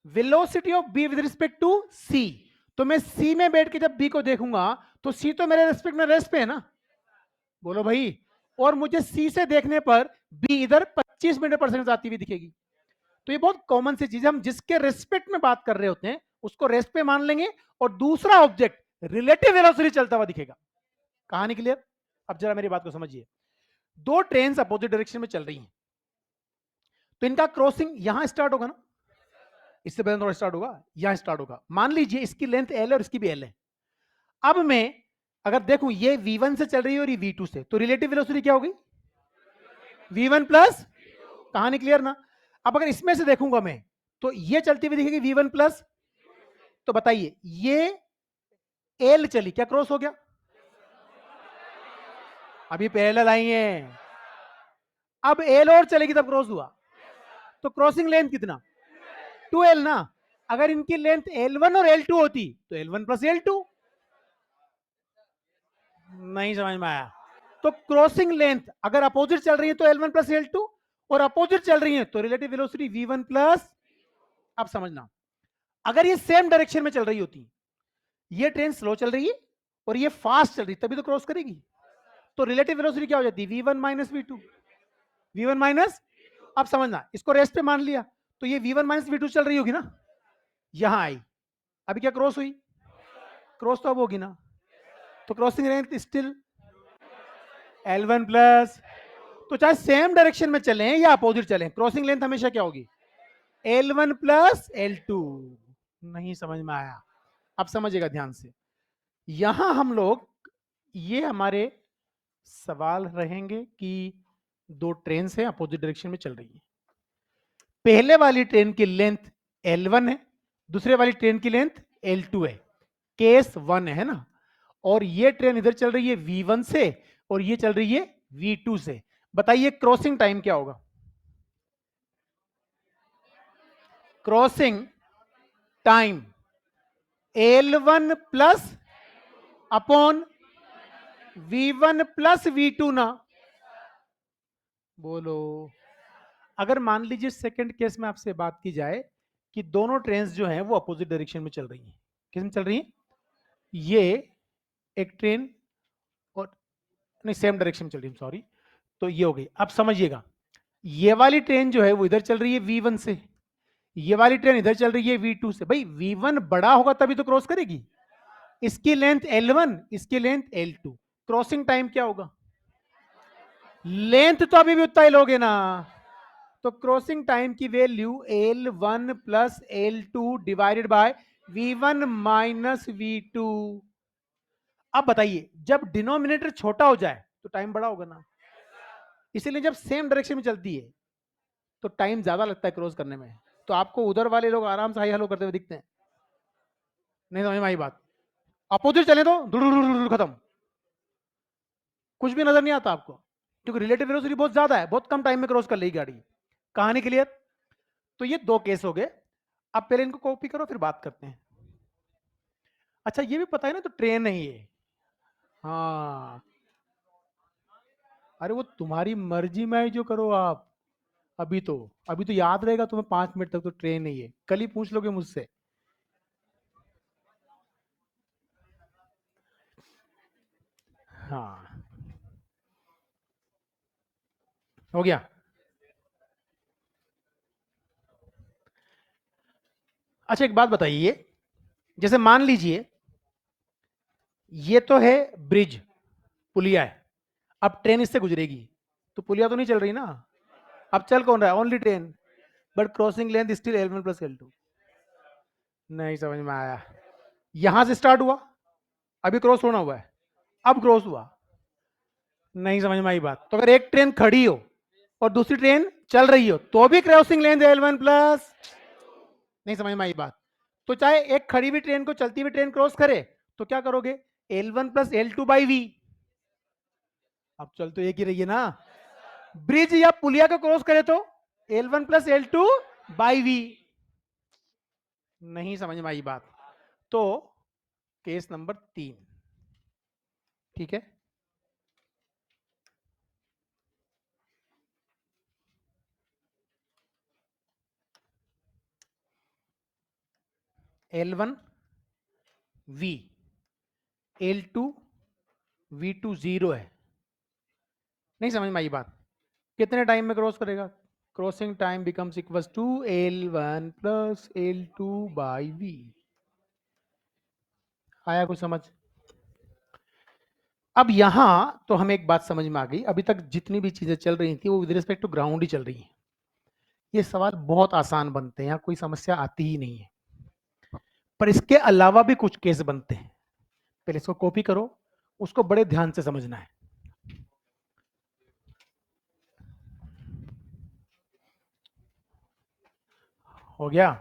S1: Velocity of B with respect to C, तो मैं सी में बैठ के जब बी को देखूंगा तो सी तो मेरे रेस्पेक्ट में रेस्ट पे है ना, बोलो भाई, और मुझे सी से देखने पर बी इधर 25 मीटर पर सेकंड आती हुई दिखेगी। तो ये बहुत कॉमन सी चीज है, हम जिसके रेस्पेक्ट में बात कर रहे होते हैं उसको रेस्ट पे मान लेंगे, और दूसरा ऑब्जेक्ट रिलेटिव वेलोसिटी चलता हुआ दिखेगा। कहानी क्लियर? अब जरा मेरी बात को समझिए, दो ट्रेन अपोजिट डायरेक्शन में चल रही हैं, तो इनका क्रॉसिंग यहां स्टार्ट होगा ना, इससे पहले थोड़ा स्टार्ट होगा, यहां स्टार्ट होगा। मान लीजिए इसकी लेंथ एल है और इसकी भी एल है। अब मैं अगर देखूं ये v1 से चल रही है और ये v2 से, तो रिलेटिव वेलोसिटी क्या होगी? v1 प्लस, कहानी क्लियर ना? अब अगर इसमें से देखूंगा मैं तो ये चलती हुई दिखेगी v1 प्लस, तो बताइए ये एल चली, क्या क्रॉस हो गया? अभी पैरेलल आई है, अब एल और चलेगी तब क्रॉस हुआ, तो क्रॉसिंग लेंथ कितना? 2l ना। अगर इनकी लेंथ L1 और L2 होती तो L1 प्लस L2। नहीं समझ में आया? तो क्रॉसिंग लेंथ अगर अपोजिट चल रही है तो L1 प्लस L2, और अपोजिट चल रही है तो रिलेटिव वेलोसिटी v1 प्लस। अब समझना, अगर ये सेम डायरेक्शन में चल रही होती, ये ट्रेन स्लो चल रही है और ये फास्ट चल रही, तभी तो क्रॉस करेगी, तो रिलेटिव वेलोसिटी क्या हो जाती? v1 minus v2, v1 minus. अब समझना, इसको रेस्ट पे मान लिया, तो ये v1 माइनस v2 चल रही होगी ना, यहां आई, अभी क्या क्रॉस हुई? क्रॉस तो अब होगी ना, तो crossing length still L1 plus. तो चाहे सेम डायरेक्शन में चलें या अपोजिट चलें, क्रॉसिंग लेंथ हमेशा क्या होगी? L1 plus L2। नहीं समझ में आया? अब समझिएगा ध्यान से, यहां हम लोग, ये हमारे सवाल रहेंगे कि दो ट्रेन से अपोजिट डायरेक्शन में चल रही है, पहले वाली ट्रेन की लेंथ L1 है, दूसरे वाली ट्रेन की लेंथ L2 है, केस 1 है ना, और ये ट्रेन इधर चल रही है V1 से और ये चल रही है V2 से। बताइए क्रॉसिंग टाइम क्या होगा? Crossing time L1 plus upon V1 plus V2 ना, बोलो। अगर मान लीजिए सेकंड केस में आपसे बात की जाए कि दोनों ट्रेन्स जो हैं वो अपोजिट डायरेक्शन में चल रही हैं, किस में चल रही हैं? ये एक ट्रेन, और नहीं सेम डायरेक्शन में चल रही है, सॉरी, तो ये हो गई। अब समझिएगा, ये वाली ट्रेन जो है वो इधर चल रही है V1 से, ये वाली ट्रेन इधर चल रही है V2 से। भाई V1 बड़ा होगा तभी तो क्रॉस करेगी, इसकी लेंथ L1, इसकी लेंथ L2, क्रॉसिंग टाइम क्या होगा? लेंथ तो अभी भी उतना ही लोगे ना, तो क्रॉसिंग टाइम की value L1 plus L2 divided by V1 minus V2। अब बताइए जब डिनोमिनेटर छोटा हो जाए तो टाइम बड़ा होगा ना, इसीलिए जब सेम डायरेक्शन में चलती है तो टाइम ज्यादा लगता है क्रॉस करने में। तो आपको उधर वाले लोग आराम से हाई हेलो करते हुए दिखते हैं। नहीं समझ में आई बात? अपोजिट चले तो खत्म, कुछ भी नजर नहीं आता आपको, क्योंकि रिलेटिव वेलोसिटी बहुत ज्यादा है, बहुत कम टाइम में क्रॉस कर लेगी गाड़ी। कहानी क्लियर? तो ये दो केस हो गए। अब पहले इनको कॉपी करो फिर बात करते हैं। अच्छा ये भी पता है ना, तो ट्रेन नहीं है। हाँ, अरे वो तुम्हारी मर्जी में जो करो आप। अभी तो, अभी तो याद रहेगा तुम्हें 5 मिनट तक, तो ट्रेन नहीं है, कल ही पूछ लोगे मुझसे। हाँ, हो गया। अच्छा एक बात बताइए, जैसे मान लीजिए ये तो है ब्रिज, पुलिया है, अब ट्रेन इससे गुजरेगी, तो पुलिया तो नहीं चल रही ना, अब चल कौन रहा है? Only train, but crossing length still L1 plus L2। नहीं समझ में आया? यहां से स्टार्ट हुआ, अभी क्रॉस होना हुआ है, अब क्रॉस हुआ। नहीं समझ में आई बात? तो अगर एक ट्रेन खड़ी हो और दूसरी ट्रेन चल रही हो तो भी क्रॉसिंग लेंथ L1 प्लस। नहीं समझ में आई बात? तो चाहे एक खड़ी हुई ट्रेन को चलती हुई ट्रेन क्रॉस करे तो क्या करोगे? L1 plus L2 by V। अब चल तो एक ही रही है ना। ब्रिज या पुलिया को क्रॉस करे तो L1 plus L2 by V। नहीं समझ में आई बात। तो केस नंबर 3, ठीक है। L1 V, L2 V2 0 है। नहीं समझ में आई बात। कितने टाइम में क्रॉस करेगा? Crossing time becomes equals to L1 plus L2 by V। आया कुछ समझ? अब यहां तो हमें एक बात समझ में आ गई, अभी तक जितनी भी चीजें चल रही थी वो विद रिस्पेक्ट टू ग्राउंड ही चल रही है। ये सवाल बहुत आसान बनते हैं, यहाँ कोई समस्या आती ही नहीं है। पर इसके अलावा भी कुछ केस बनते हैं। पहले इसको कॉपी करो, उसको बड़े ध्यान से समझना है। हो गया?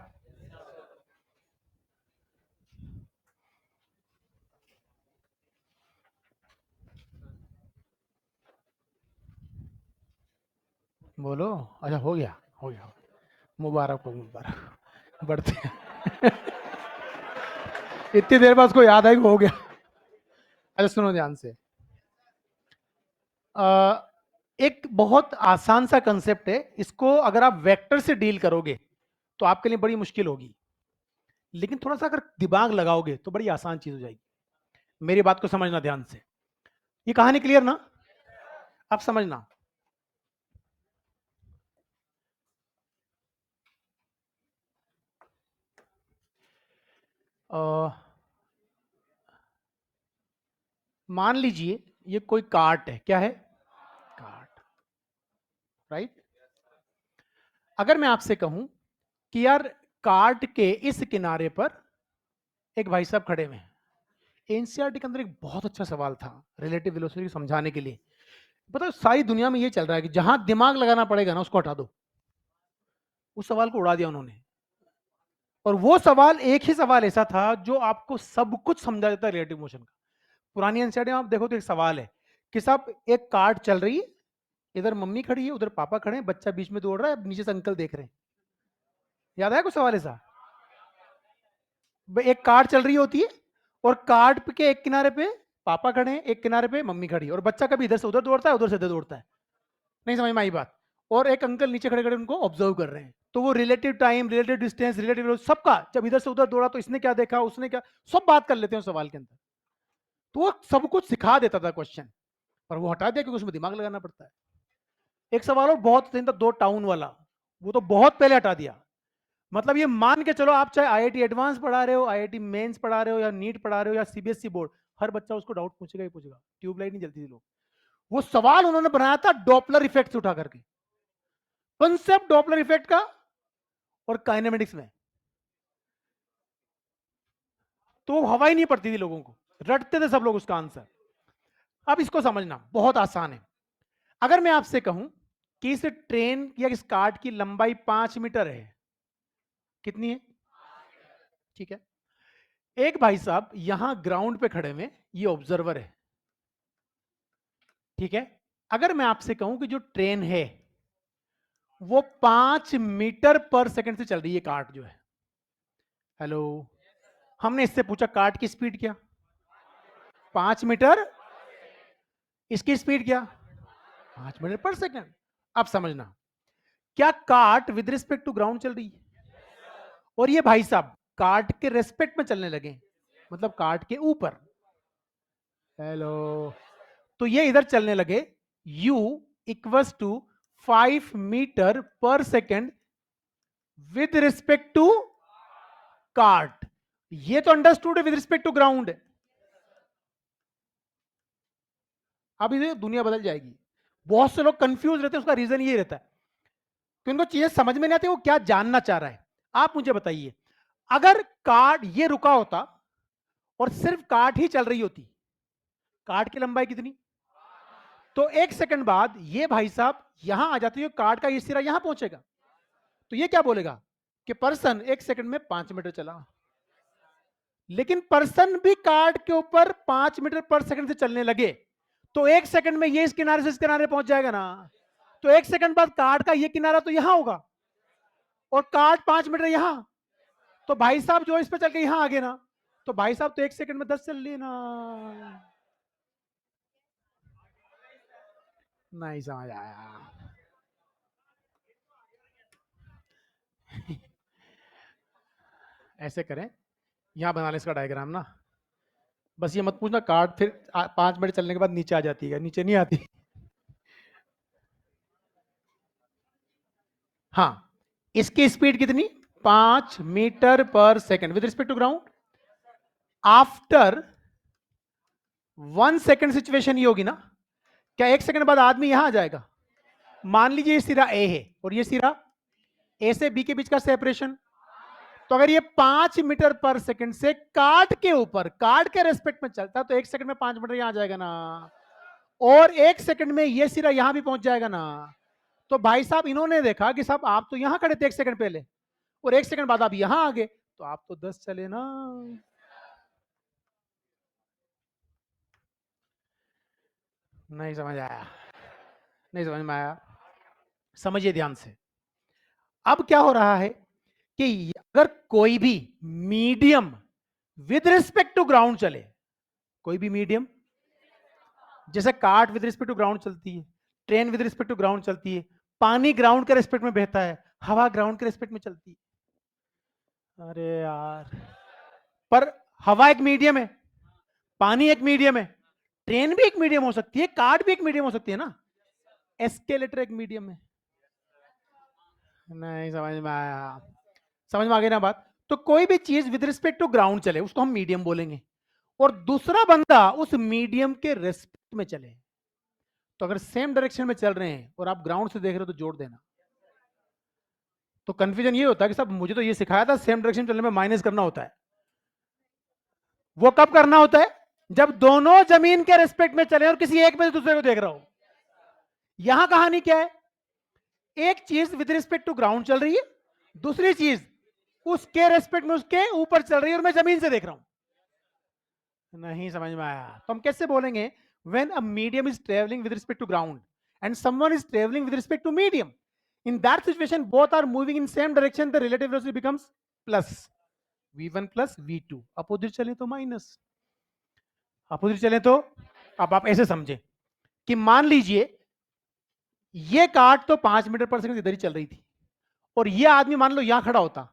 S1: बोलो। अच्छा हो गया, हो गया। मुबारक हो, मुबारक। बढ़ते हैं। इतनी देर बाद उसको याद आई कि हो गया। अच्छा सुनो ध्यान से। एक बहुत आसान सा कंसेप्ट है, इसको अगर आप वेक्टर से डील करोगे तो आपके लिए बड़ी मुश्किल होगी, लेकिन थोड़ा सा अगर दिमाग लगाओगे तो बड़ी आसान चीज हो जाएगी। मेरी बात को समझना ध्यान से। ये कहानी क्लियर ना? अब समझना। मान लीजिए ये कोई कार्ट है। क्या है? Cart, right. अगर मैं आपसे कहूं कि यार कार्ट के इस किनारे पर एक भाई साहब खड़े हुए हैं। एनसीईआरटी के अंदर एक बहुत अच्छा सवाल था रिलेटिव वेलोसिटी समझाने के लिए। पता है सारी दुनिया में ये चल रहा है कि जहां दिमाग लगाना पड़ेगा ना उसको हटा दो। उस सवाल को उड़ा दिया उन्होंने। और वो सवाल एक ही सवाल ऐसा था जो आपको सब कुछ समझा देता है रिलेटिव मोशन का। पुरानी एनसीईआरटी में आप देखो तो एक सवाल है कि साहब एक कार्ट चल रही है, इधर मम्मी खड़ी है, उधर पापा खड़े हैं, बच्चा बीच में दौड़ रहा है, नीचे से अंकल देख रहे हैं। याद आया कुछ सवाल ऐसा? एक कार्ट चल रही होती है और कार्ट के एक किनारे पे पापा खड़े हैं, एक किनारे पे मम्मी खड़ी है, और बच्चा कभी इधर से उधर दौड़ता है, उधर से इधर दौड़ता है। नहीं समझ में आई बात? और एक अंकल नीचे खड़े खड़े उनको ऑब्जर्व कर रहे हैं। तो वो relative time, relative distance, relative सबका, जब इधर से उधर दौड़ा तो इसने क्या देखा, उसने क्या, सब बात कर लेते हैं सवाल के अंदर। तो वो सब कुछ सिखा देता था क्वेश्चन, पर वो हटा दिया क्योंकि उसमें दिमाग लगाना पड़ता है। एक सवाल और बहुत था, दो टाउन वाला, वो तो बहुत पहले हटा दिया। मतलब ये मान के चलो आप चाहे आईआईटी एडवांस पढ़ा रहे हो, आईआईटी मेंस पढ़ा रहे हो, या नीट पढ़ा रहे हो, या सीबीएसई बोर्ड, हर बच्चा उसको डाउट पूछेगा ही पूछेगा। ट्यूबलाइट नहीं जलती थी लोग। वो सवाल उन्होंने बनाया था डॉपलर इफेक्ट उठा करके, कंसेप्ट डॉपलर इफेक्ट का और काइनेमेटिक्स में। तो वो हवा ही नहीं पड़ती थी लोगों को, रटते थे सब लोग उसका आंसर। अब इसको समझना बहुत आसान है। अगर मैं आपसे कहूं कि इस ट्रेन या इस कार्ट की लंबाई 5 मीटर है, कितनी है? ठीक है। एक भाई साहब यहां ग्राउंड पे खड़े हुए, ये ऑब्जर्वर है, ठीक है। अगर मैं आपसे कहूं कि जो ट्रेन है वो 5 मीटर पर सेकंड से चल रही है, कार्ट जो है। हेलो। हमने इससे पूछा कार्ट की स्पीड क्या? 5 मीटर। इसकी स्पीड क्या? 5 मीटर पर सेकंड। अब समझना, क्या cart with respect to ground चल रही है? और ये भाई साहब कार्ट के रेस्पेक्ट में चलने लगे, मतलब कार्ट के ऊपर। हेलो। तो ये इधर चलने लगे, u equals to 5 metre per second with respect to cart. ये तो अंडरस्टूड है विद रिस्पेक्ट टू ग्राउंड। अब इसे दुनिया बदल जाएगी। बहुत से लोग कंफ्यूज रहते हैं, उसका रीजन ये रहता है कि उनको चीजें समझ में नहीं आती, वो क्या जानना चाह रहा है। आप मुझे बताइए, अगर कार्ट ये रुका होता और सिर्फ कार्ट ही चल रही होती, कार्ट की लंबाई कितनी? तो 1 सेकंड बाद ये भाई साहब यहां आ जाते हैं, कार्ट का ये सिरा यहां पहुंचेगा, तो ये क्या बोलेगा कि पर्सन 1 सेकंड में 5 मीटर चला। लेकिन पर्सन भी कार्ट के ऊपर 5 मीटर पर सेकंड से चलने लगे तो 1 सेकंड में ये इस किनारे से इस किनारे पहुंच जाएगा ना, तो 1 सेकंड बाद कार्ड का ये किनारा तो यहां होगा और कार्ड 5 मीटर यहां, तो भाई साहब जो इस पे चल के यहां आ गए ना, तो भाई साहब तो 1 सेकंड में 10 चल लिए ना। नहीं समझ आया। ऐसे करें, यहां बना ले इसका डायग्राम ना, बस ये मत पूछना कार्ड फिर 5 मिनट चलने के बाद नीचे आ जाती है, नीचे नहीं आती। हाँ, इसकी स्पीड कितनी, 5 metre per second with respect to ground. After 1 second situation ये होगी ना, क्या 1 सेकंड बाद आदमी यहां आ जाएगा। मान लीजिए ये सिरा ए है और ये सिरा ए से बी के बीच का सेपरेशन, तो अगर ये 5 मीटर पर सेकंड से कार्ड के ऊपर, कार्ड के रेस्पेक्ट में चलता तो 1 सेकंड में 5 मीटर यहां आ जाएगा ना, और 1 सेकंड में ये सिरा यहां भी पहुंच जाएगा ना। तो भाई साहब इन्होंने देखा कि साहब आप तो यहां खड़े थे 1 सेकंड पहले और 1 सेकंड बाद आप यहां आ गए, तो आप तो 10 चले ना। नहीं समझ आया, नहीं समझ में आया, समझिए ध्यान से। अब क्या हो रहा है कि अगर कोई भी medium with respect to ground चले, कोई भी मीडियम, जैसे cart with respect to ground चलती है, train with respect to ground चलती है, पानी ग्राउंड के रिस्पेक्ट में बहता है, हवा ग्राउंड के रिस्पेक्ट में चलती है। अरे यार, पर हवा एक मीडियम है, पानी एक मीडियम है, ट्रेन भी एक मीडियम हो सकती है, कार्ट भी एक मीडियम हो सकती है ना, एस्केलेटर एक मीडियम है। नहीं समझ में आया, समझ में आ गई ना बात। तो कोई भी चीज विद रिस्पेक्ट टू ग्राउंड चले उसको हम मीडियम बोलेंगे, और दूसरा बंदा उस मीडियम के रेस्पेक्ट में चले, तो अगर सेम डायरेक्शन में चल रहे हैं और आप ग्राउंड से देख रहे हो तो जोड़ देना। तो कंफ्यूजन ये होता है कि साहब मुझे तो ये सिखाया था सेम डायरेक्शन चलने में माइनस करना होता है। वो कब करना होता है, जब दोनों जमीन के रेस्पेक्ट में चले और किसी एक में से दूसरे को देख रहा हो। यहां कहानी क्या है, एक चीज विद रिस्पेक्ट टू ग्राउंड चल रही है, दूसरी चीज उसके रेस्पेक्ट में उसके ऊपर चल रही है और मैं जमीन से देख रहा हूं। नहीं समझ में आया, तो हम कैसे बोलेंगे, when a medium is traveling with respect to ground and someone is traveling with respect to medium, in that situation both are moving in same direction, the relative velocity becomes plus v1 plus v2, opposite चले तो माइनस, अपोजिट चले तो। अब आप ऐसे समझे कि मान लीजिए ये कार तो 5 मीटर पर सेकंड इधर ही चल रही थी और ये आदमी मान लो यहां खड़ा होता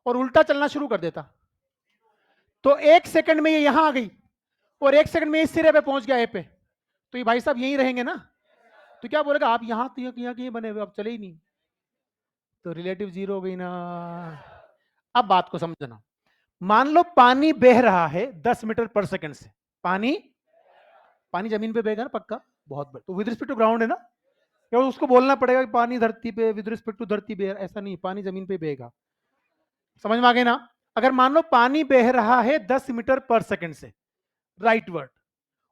S1: और उल्टा चलना शुरू कर देता, तो 1 सेकंड में ये यहां आ गई और 1 सेकंड में इस सिरे पे पहुंच गया ए पे, तो ये भाई साहब यहीं रहेंगे ना। तो क्या बोलेगा, आप यहां तो यहाँ कहीं बने हुए, आप चले ही नहीं, तो रिलेटिव जीरो हो गई ना। अब बात को समझना, मान लो पानी बह रहा है 10 मीटर पर सेकंड से, पानी, पानी जमीन पे बहेगा ना पक्का, बहुत बड़ा, तो विद रिस्पेक्ट टू ग्राउंड है ना, या उसको बोलना पड़ेगा कि पानी धरती पे विद रिस्पेक्ट टू धरती पे, ऐसा नहीं, पानी जमीन पे बहेगा। समझ में आ गई ना। अगर मान लो पानी बह रहा है 10 मीटर पर सेकंड से राइटवर्ड,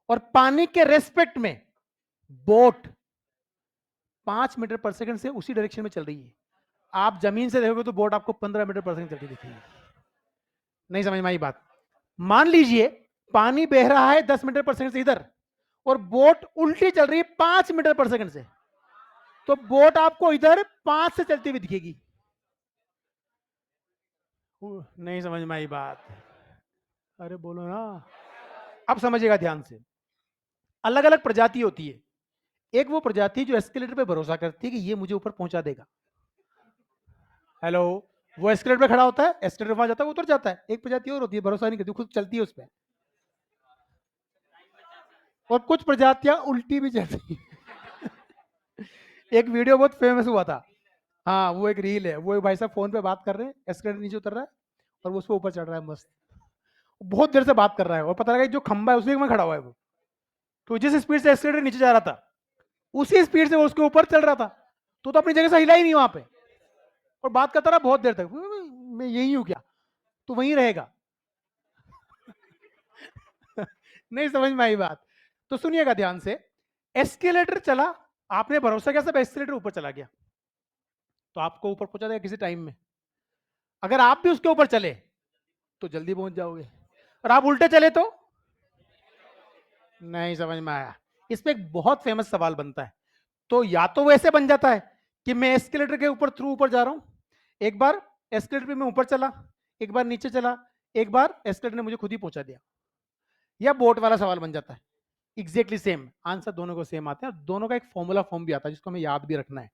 S1: और पानी के रेस्पेक्ट में बोट 5 मीटर पर सेकंड से उसी डायरेक्शन में चल रही है, आप जमीन से देखोगे तो बोट आपको 15 मीटर पर सेकंड चलती दिखेगी। नहीं समझ में आई बात। मान लीजिए पानी बह रहा है 10 मीटर पर सेकंड से इधर और बोट उल्टी चल रही है 5 मीटर पर सेकंड से, तो बोट आपको इधर 5 से चलती हुई दिखेगी। नहीं समझ में आई बात, अरे बोलो ना। अब समझिएगा ध्यान से, अलग अलग प्रजाति होती है, एक वो प्रजाति जो एस्केलेटर पे भरोसा करती है कि ये मुझे ऊपर पहुंचा देगा। हेलो, वो एस्केलेटर पे खड़ा होता है, एस्केलेटर वहां जाता है, उतर जाता है। एक प्रजाति और होती है भरोसा नहीं करती, खुद चलती है उस पर, और कुछ प्रजातियां उल्टी भी चलती है। एक वीडियो बहुत फेमस हुआ था, हाँ वो एक रील है, वो एक भाई साहब फोन पे बात कर रहे हैं, एस्केलेटर नीचे उतर रहा है और वो उस पर ऊपर चढ़ रहा है मस्त, बहुत देर से बात कर रहा है और पता लगा जो खंबा है उसी में खड़ा हुआ है वो, तो जिस स्पीड से एस्केलेटर नीचे जा रहा था उसी स्पीड से वो उसके ऊपर चल रहा था, तो अपनी जगह से हिला ही नहीं वहां पे, और बात करता रहा बहुत देर तक, मैं यही हूं क्या, तो वहीं रहेगा। नहीं समझ में आई बात। तो सुनिएगा ध्यान से, एस्केलेटर चला, आपने भरोसा किया सब एस्केलेटर ऊपर चला गया, तो आपको ऊपर पहुंचा देगा किसी टाइम में। अगर आप भी उसके ऊपर चले तो जल्दी पहुंच जाओगे, और आप उल्टे चले तो नहीं समझ में आया। इस पे एक बहुत फेमस सवाल बनता है। तो या तो वो ऐसे बन जाता है कि मैं एस्केलेटर के ऊपर थ्रू ऊपर जा रहा हूं, एक बार एस्केलेटर पे मैं ऊपर चला, एक बार नीचे चला, एक बार एस्केलेटर ने मुझे खुद ही पहुंचा दिया, या बोट वाला सवाल बन जाता है। एग्जैक्टली सेम आंसर दोनों को सेम आते हैं, और दोनों का एक फॉर्मूला फॉर्म भी आता है जिसको हमें याद भी रखना है।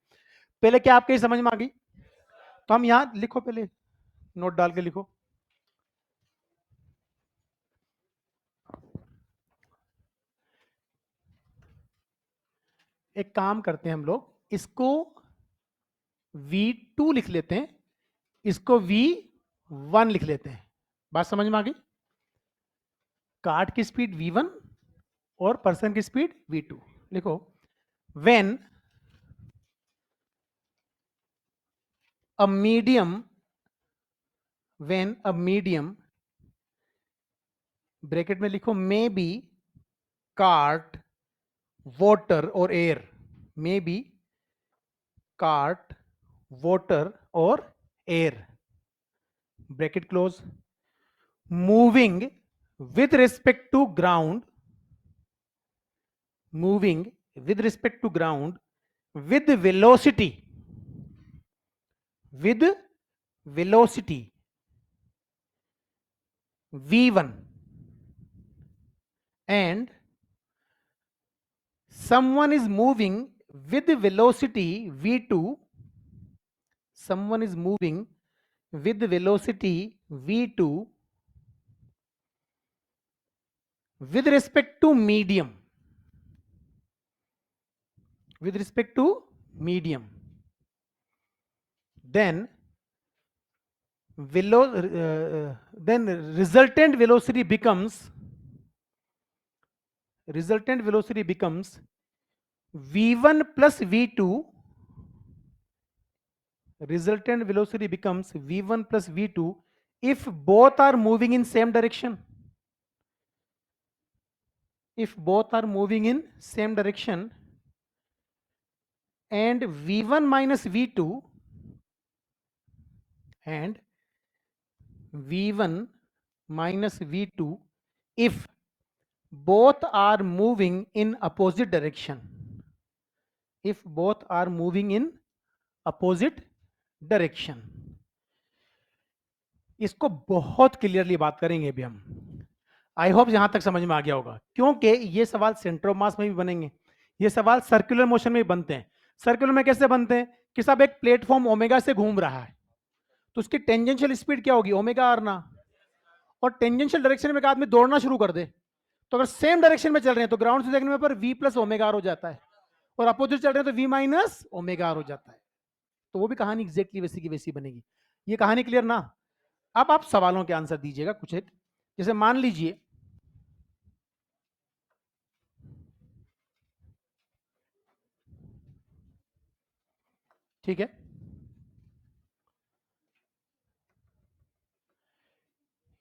S1: पहले क्या आपके समझ में आ गई? तो हम यहां लिखो, पहले नोट डाल के लिखो। एक काम करते हैं हम लोग, इसको V2 लिख लेते हैं, इसको V1 लिख लेते हैं। बात समझ में आ गई? कार्ड की स्पीड V1 और पर्सन की स्पीड V2। लिखो, व्हेन अ मीडियम ब्रैकेट में लिखो मे बी कार्ट, वाटर और air, maybe cart, water और air, bracket close, moving with respect to ground, moving with respect to ground with velocity v1, and someone is moving with velocity v2, someone is moving with velocity v2 with respect to medium, with respect to medium, then then resultant velocity becomes v1 plus v2, resultant velocity becomes v1 plus v2 if both are moving in same direction, if both are moving in same direction, and v1 minus v2 and v1 minus v2 if both are moving in opposite direction, if both are moving in opposite direction। इसको बहुत क्लियरली बात करेंगे अभी हम। आई होप यहां तक समझ में आ गया होगा, क्योंकि ये सवाल सेंटर ऑफ मास में भी बनेंगे, ये सवाल सर्कुलर मोशन में भी बनते हैं। सर्कुलर में कैसे बनते हैं कि साहब एक प्लेटफॉर्म ओमेगा से घूम रहा है, तो उसकी टेंजेंशियल स्पीड क्या होगी, ओमेगा आर ना, और टेंजेंशियल डायरेक्शन में एक आदमी दौड़ना शुरू कर दे, तो अगर सेम डायरेक्शन में चल रहे हैं तो ग्राउंड से देखने में पर v प्लस ओमेगा आर हो जाता है, और अपोजिट चल रहे हैं तो v माइनस ओमेगा आर हो जाता है। तो वो भी कहानी एग्जैक्टली वैसी की वैसी बनेगी। ये कहानी क्लियर ना? अब आप सवालों के आंसर दीजिएगा कुछ एक, जैसे मान लीजिए ठीक है,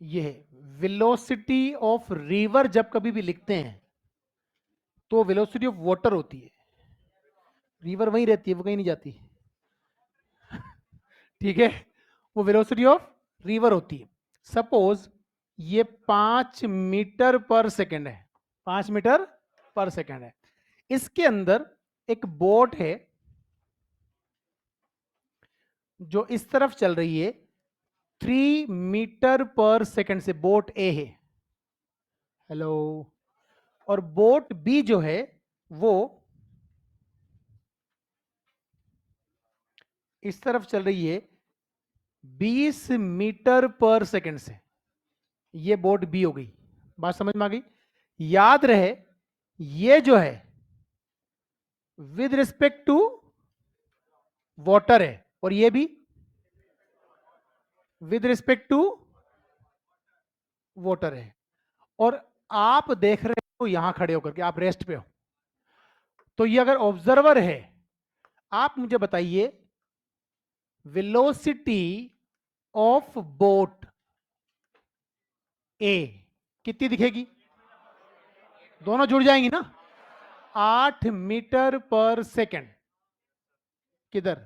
S1: ये वेलोसिटी ऑफ रिवर जब कभी भी लिखते हैं तो वेलोसिटी ऑफ वाटर होती है, रिवर वहीं रहती है, वो कहीं नहीं जाती, ठीक है, वो वेलोसिटी ऑफ रिवर होती है। सपोज ये 5 मीटर पर सेकेंड है, 5 मीटर पर सेकेंड है, इसके अंदर एक बोट है जो इस तरफ चल रही है 3 मीटर पर सेकेंड से, बोट ए है, हेलो, और बोट बी जो है वो इस तरफ चल रही है 20 मीटर पर सेकेंड से, ये बोट बी हो गई। बात समझ में आ गई? याद रहे ये जो है विद रिस्पेक्ट टू वाटर है, और ये भी विद रिस्पेक्ट टू वाटर है, और आप देख रहे हो यहां खड़े होकर के, आप रेस्ट पे हो, तो ये अगर ऑब्जर्वर है, आप मुझे बताइए वेलोसिटी ऑफ बोट ए कितनी दिखेगी? दोनों जुड़ जाएंगी ना, 8 मीटर पर सेकेंड, किधर?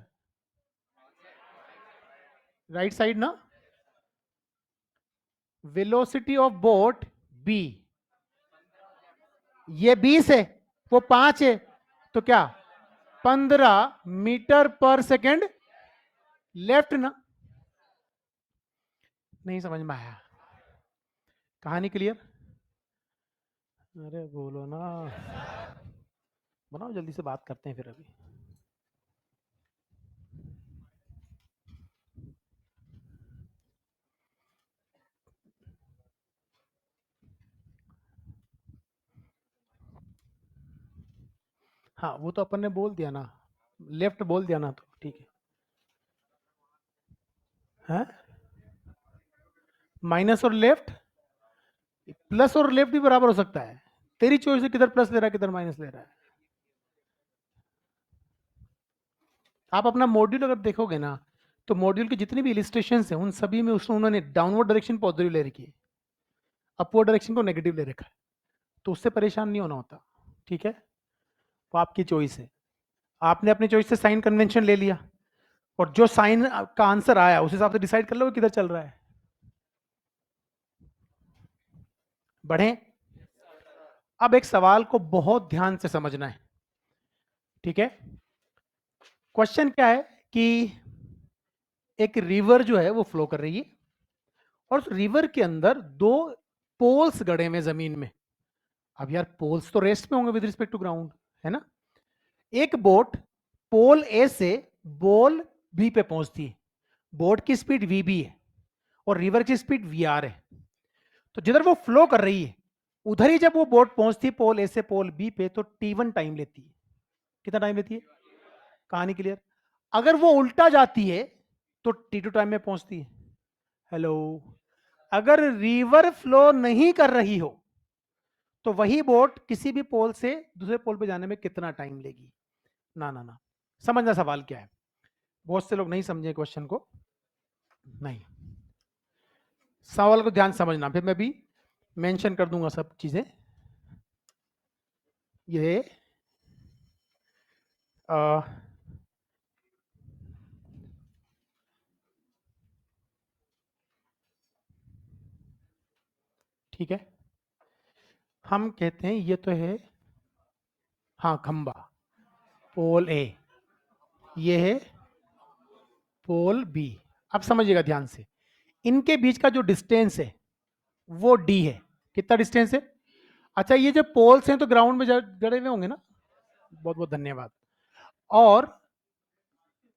S1: राइट साइड ना। वेलोसिटी ऑफ बोट बी, ये 20 है, वो 5 है, तो क्या 15 मीटर पर सेकेंड लेफ्ट ना? नहीं समझ में आया? कहानी क्लियर? अरे बोलो ना, बनाओ जल्दी से, बात करते हैं फिर अभी। हाँ वो तो अपन ने बोल दिया ना, लेफ्ट बोल दिया ना, तो ठीक है। माइनस और लेफ्ट, प्लस और लेफ्ट भी बराबर हो सकता है, तेरी चॉइस है किधर प्लस ले रहा है किधर माइनस ले रहा है। आप अपना मॉड्यूल अगर देखोगे ना, तो मॉड्यूल के जितने भी इलिस्ट्रेशन हैं उन सभी में उसने उन्होंने डाउनवर्ड डायरेक्शन पॉजिटिव ले रखी है, अपवर्ड डायरेक्शन को नेगेटिव ले रखा है, तो उससे परेशान नहीं होना होता। ठीक है, वो आपकी चॉइस है, आपने अपनी चॉइस से साइन कन्वेंशन ले लिया, और जो साइन का आंसर आया उस हिसाब से डिसाइड कर लो किधर चल रहा है। बढ़े? अब एक सवाल को बहुत ध्यान से समझना है। ठीक है, क्वेश्चन क्या है कि एक रिवर जो है वो फ्लो कर रही है, और उस रिवर के अंदर दो पोल्स गड़े हुए जमीन में। अब यार पोल्स तो रेस्ट में होंगे विद रिस्पेक्ट टू ग्राउंड, है ना? एक बोट पोल ए से बोल बी पे पहुंचती है, बोट की स्पीड वी बी है और रिवर की स्पीड वी आर है। तो जिधर वो फ्लो कर रही है उधर ही जब वो बोट पहुंचती है पोल ए से पोल बी पे, तो T1 टाइम लेती है। कितना टाइम लेती है? कहानी क्लियर? अगर वो उल्टा जाती है तो T2 टाइम में पहुंचती है। हेलो, अगर रिवर फ्लो नहीं कर रही हो तो वही बोट किसी भी पोल से दूसरे पोल पे जाने में कितना टाइम लेगी? ना ना ना, समझना सवाल क्या है। बहुत से लोग नहीं समझे क्वेश्चन को, नहीं, सवाल को ध्यान समझना, फिर मैं भी मेंशन कर दूंगा सब चीजें। ये ठीक है, हम कहते हैं ये तो है, हाँ खंबा, पोल ए, ये है पोल बी। अब समझिएगा ध्यान से, इनके बीच का जो डिस्टेंस है वो डी है। कितना डिस्टेंस है? अच्छा, ये जो पोल्स हैं तो ग्राउंड में जड़े हुए होंगे ना, बहुत बहुत धन्यवाद। और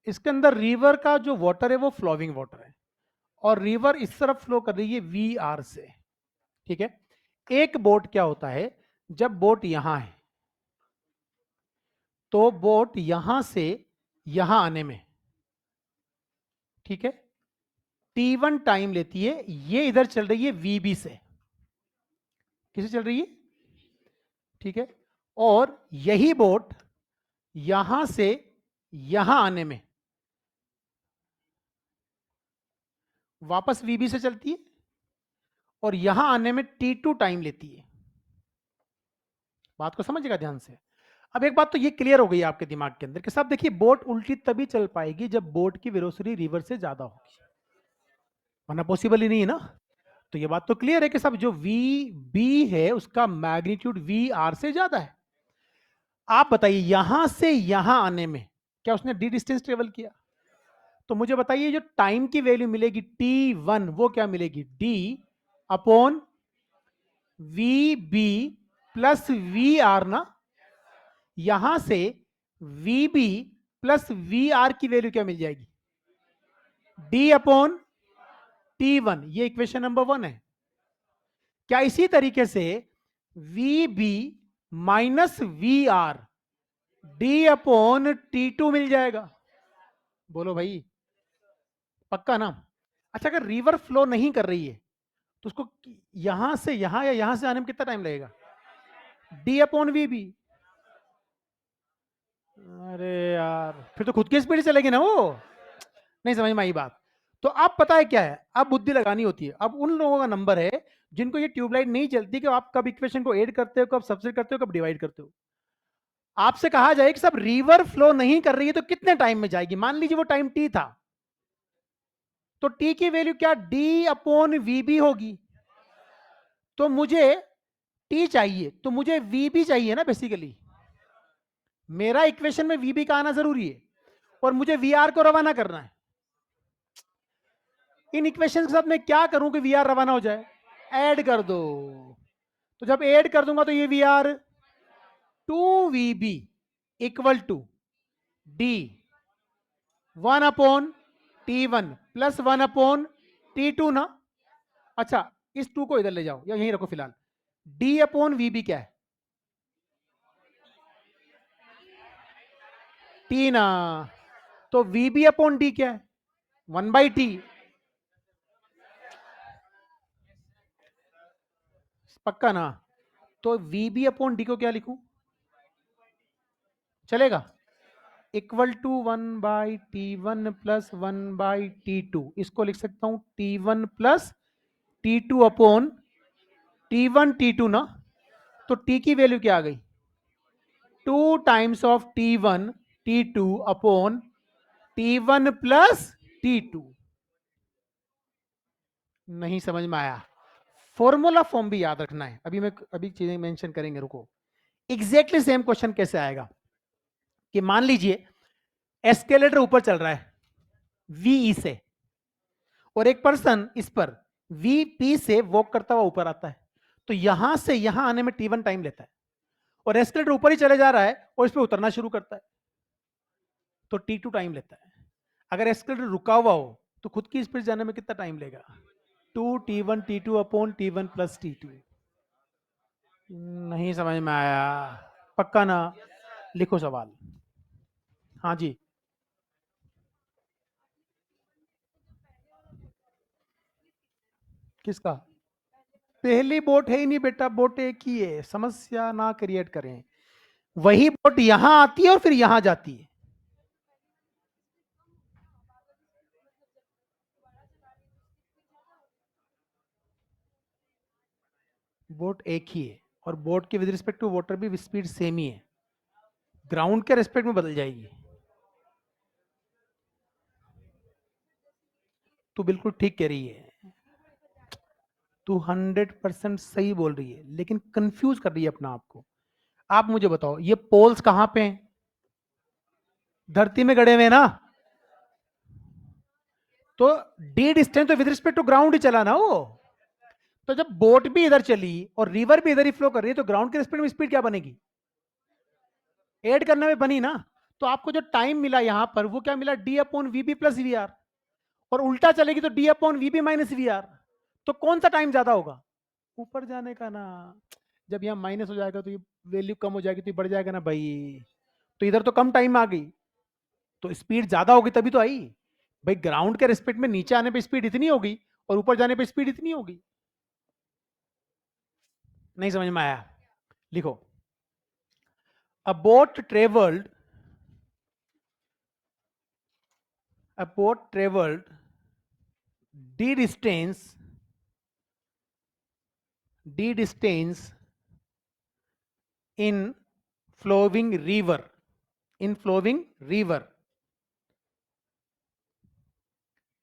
S1: इसके अंदर रिवर का जो वाटर है वो फ्लोइंग वाटर है, और रिवर इस तरफ फ्लो कर रही है वी आर से। ठीक है, एक बोट क्या होता है, जब बोट यहां है तो बोट यहां से यहां आने में, ठीक है, T1 टाइम लेती है। ये इधर चल रही है VB से, किसे चल रही है? ठीक है, और यही बोट यहां से यहां आने में वापस VB से चलती है, और यहां आने में T2 टाइम लेती है। बात को समझिएगा ध्यान से। अब एक बात तो ये क्लियर हो गई आपके दिमाग के अंदर कि साहब देखिए, बोट उल्टी तभी चल पाएगी जब बोट की वेलोसिटी रिवर से ज्यादा होगी, वरना पॉसिबल ही नहीं है ना। तो ये बात तो क्लियर है कि साहब जो वी बी है उसका मैग्नीट्यूड वी आर से ज्यादा है। आप बताइए, यहां से यहां आने में क्या उसने डी डिस्टेंस ट्रेवल किया? तो मुझे बताइए, जो टाइम की वैल्यू मिलेगी T1 वो क्या मिलेगी? D upon V B plus V R ना। यहां से V B plus V R की वैल्यू क्या मिल जाएगी? D upon T1। ये इक्वेशन नंबर 1 है। क्या इसी तरीके से V B minus V R D upon T2 मिल जाएगा? बोलो भाई, पक्का ना? अच्छा, अगर रिवर फ्लो नहीं कर रही है तो उसको यहां से यहां या यहां से आने में कितना टाइम लगेगा? D upon V B. अरे यार, फिर तो खुद की स्पीड चलेगी ना वो, नहीं समझ में आई बात? तो अब पता है क्या है, अब बुद्धि लगानी होती है। अब उन लोगों का नंबर है जिनको ये ट्यूबलाइट नहीं चलती कि आप कब इक्वेशन को ऐड करते हो, कब सब्सिट्यूट करते हो, कब डिवाइड करते हो। आपसे कहा जाए कि सब रिवर फ्लो नहीं कर रही है तो कितने टाइम में जाएगी? मान लीजिए वो टाइम टी था, तो टी की वैल्यू क्या डी अपॉन वी बी होगी। तो मुझे टी चाहिए तो मुझे वी भी चाहिए ना बेसिकली। मेरा इक्वेशन में वीबी का आना जरूरी है और मुझे वीआर को रवाना करना है। इन इक्वेशन के साथ मैं क्या करूं कि वीआर रवाना हो जाए? ऐड कर दो। तो जब ऐड कर दूंगा तो ये VR 2VB equal to D 1/T1 plus 1/T2 ना। अच्छा, इस 2 को इधर ले जाओ या यहीं रखो फिलहाल। D/VB क्या है? T ना। तो VB/D क्या है? 1/T। पक्का ना? तो VB/D को क्या लिखूं? चलेगा? Equal to 1/T1 plus 1/T2। इसको लिख सकता हूं T1 plus T2 upon T1 T2 ना। तो T की वैल्यू क्या आ गई? 2 times of T1 T2 upon T1 plus T2। नहीं समझ में आया? फॉर्मूला फॉर्म भी याद रखना है। अभी चीजें मेंशन करेंगे, रुको। एग्जैक्टली सेम क्वेश्चन कैसे आएगा कि मान लीजिए एस्केलेटर ऊपर चल रहा है वीई से और एक पर्सन इस पर वीपी से वॉक करता हुआ ऊपर आता है। तो यहां से यहां आने में T1 टाइम लेता है और एस्केलेटर ऊपर ही चले जा रहा है और इस पर उतरना शुरू करता है तो T2 टाइम लेता है। अगर एस्केलेटर रुका हुआ हो तो खुद की स्पीड जाने में कितना टाइम लेगा? 2T1 T2 upon T1 plus T2। नहीं समझ में आया? पक्का ना? लिखो सवाल। हाँ जी। किसका? पहली बोट है ही नहीं बेटा, बोट एक ही है, समस्या ना क्रिएट करें। वही बोट यहां आती है और फिर यहां जाती है। बोट एक ही है और बोट के विद रिस्पेक्ट टू वाटर भी स्पीड सेम ही है, ग्राउंड के रिस्पेक्ट में बदल जाएगी। तू बिल्कुल ठीक कह रही है, तू 100% सही बोल रही है, लेकिन कंफ्यूज कर रही है अपना आप को। आप मुझे बताओ, ये पोल्स कहां पे हैं? धरती में गड़े हुए हैं ना। तो डी डिस्टेंस तो विद रिस्पेक्ट टू ग्राउंड ही चला ना वो। तो जब बोट भी इधर चली और रिवर भी इधर ही फ्लो कर रही है तो ग्राउंड के रिस्पेक्ट में स्पीड क्या बनेगी? ऐड करने में बनी ना। तो आपको जो टाइम मिला यहां पर वो क्या मिला? D/VB plus V R. और उल्टा चलेगी तो D/VB माइनस वी आर। तो कौन सा टाइम ज्यादा होगा? ऊपर जाने का ना। जब यहाँ माइनस हो जाएगा तो ये वैल्यू कम हो जाएगी तो ये बढ़ जाएगा ना भाई। तो इधर तो कम टाइम आ गई, तो स्पीड ज्यादा होगी तभी तो आई। भाई ग्राउंड के रिस्पेक्ट में नीचे आने पे स्पीड इतनी होगी और ऊपर जाने पे स्पीड इतनी होगी। नहीं समझ में आया? लिखो। अ boat travelled a boat traveled d distance in flowing river in flowing river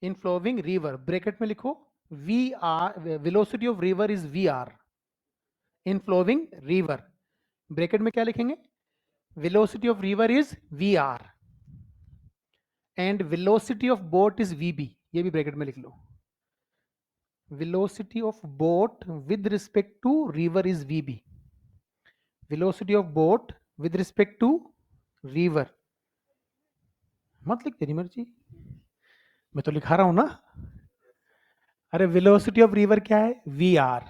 S1: in flowing river। Bracket में लिखो V R, velocity of river is V R in flowing river. Bracket में क्या लिखेंगे? Velocity of river is V R and velocity of boat is V B. ये भी ब्रैकेट में लिख लो। Velocity of boat with respect to river is V B. Velocity of boat with respect to river. मत लिख, तेरी मर्जी, मैं तो लिखा रहा हूं ना। अरे वेलोसिटी ऑफ रिवर क्या है? V R.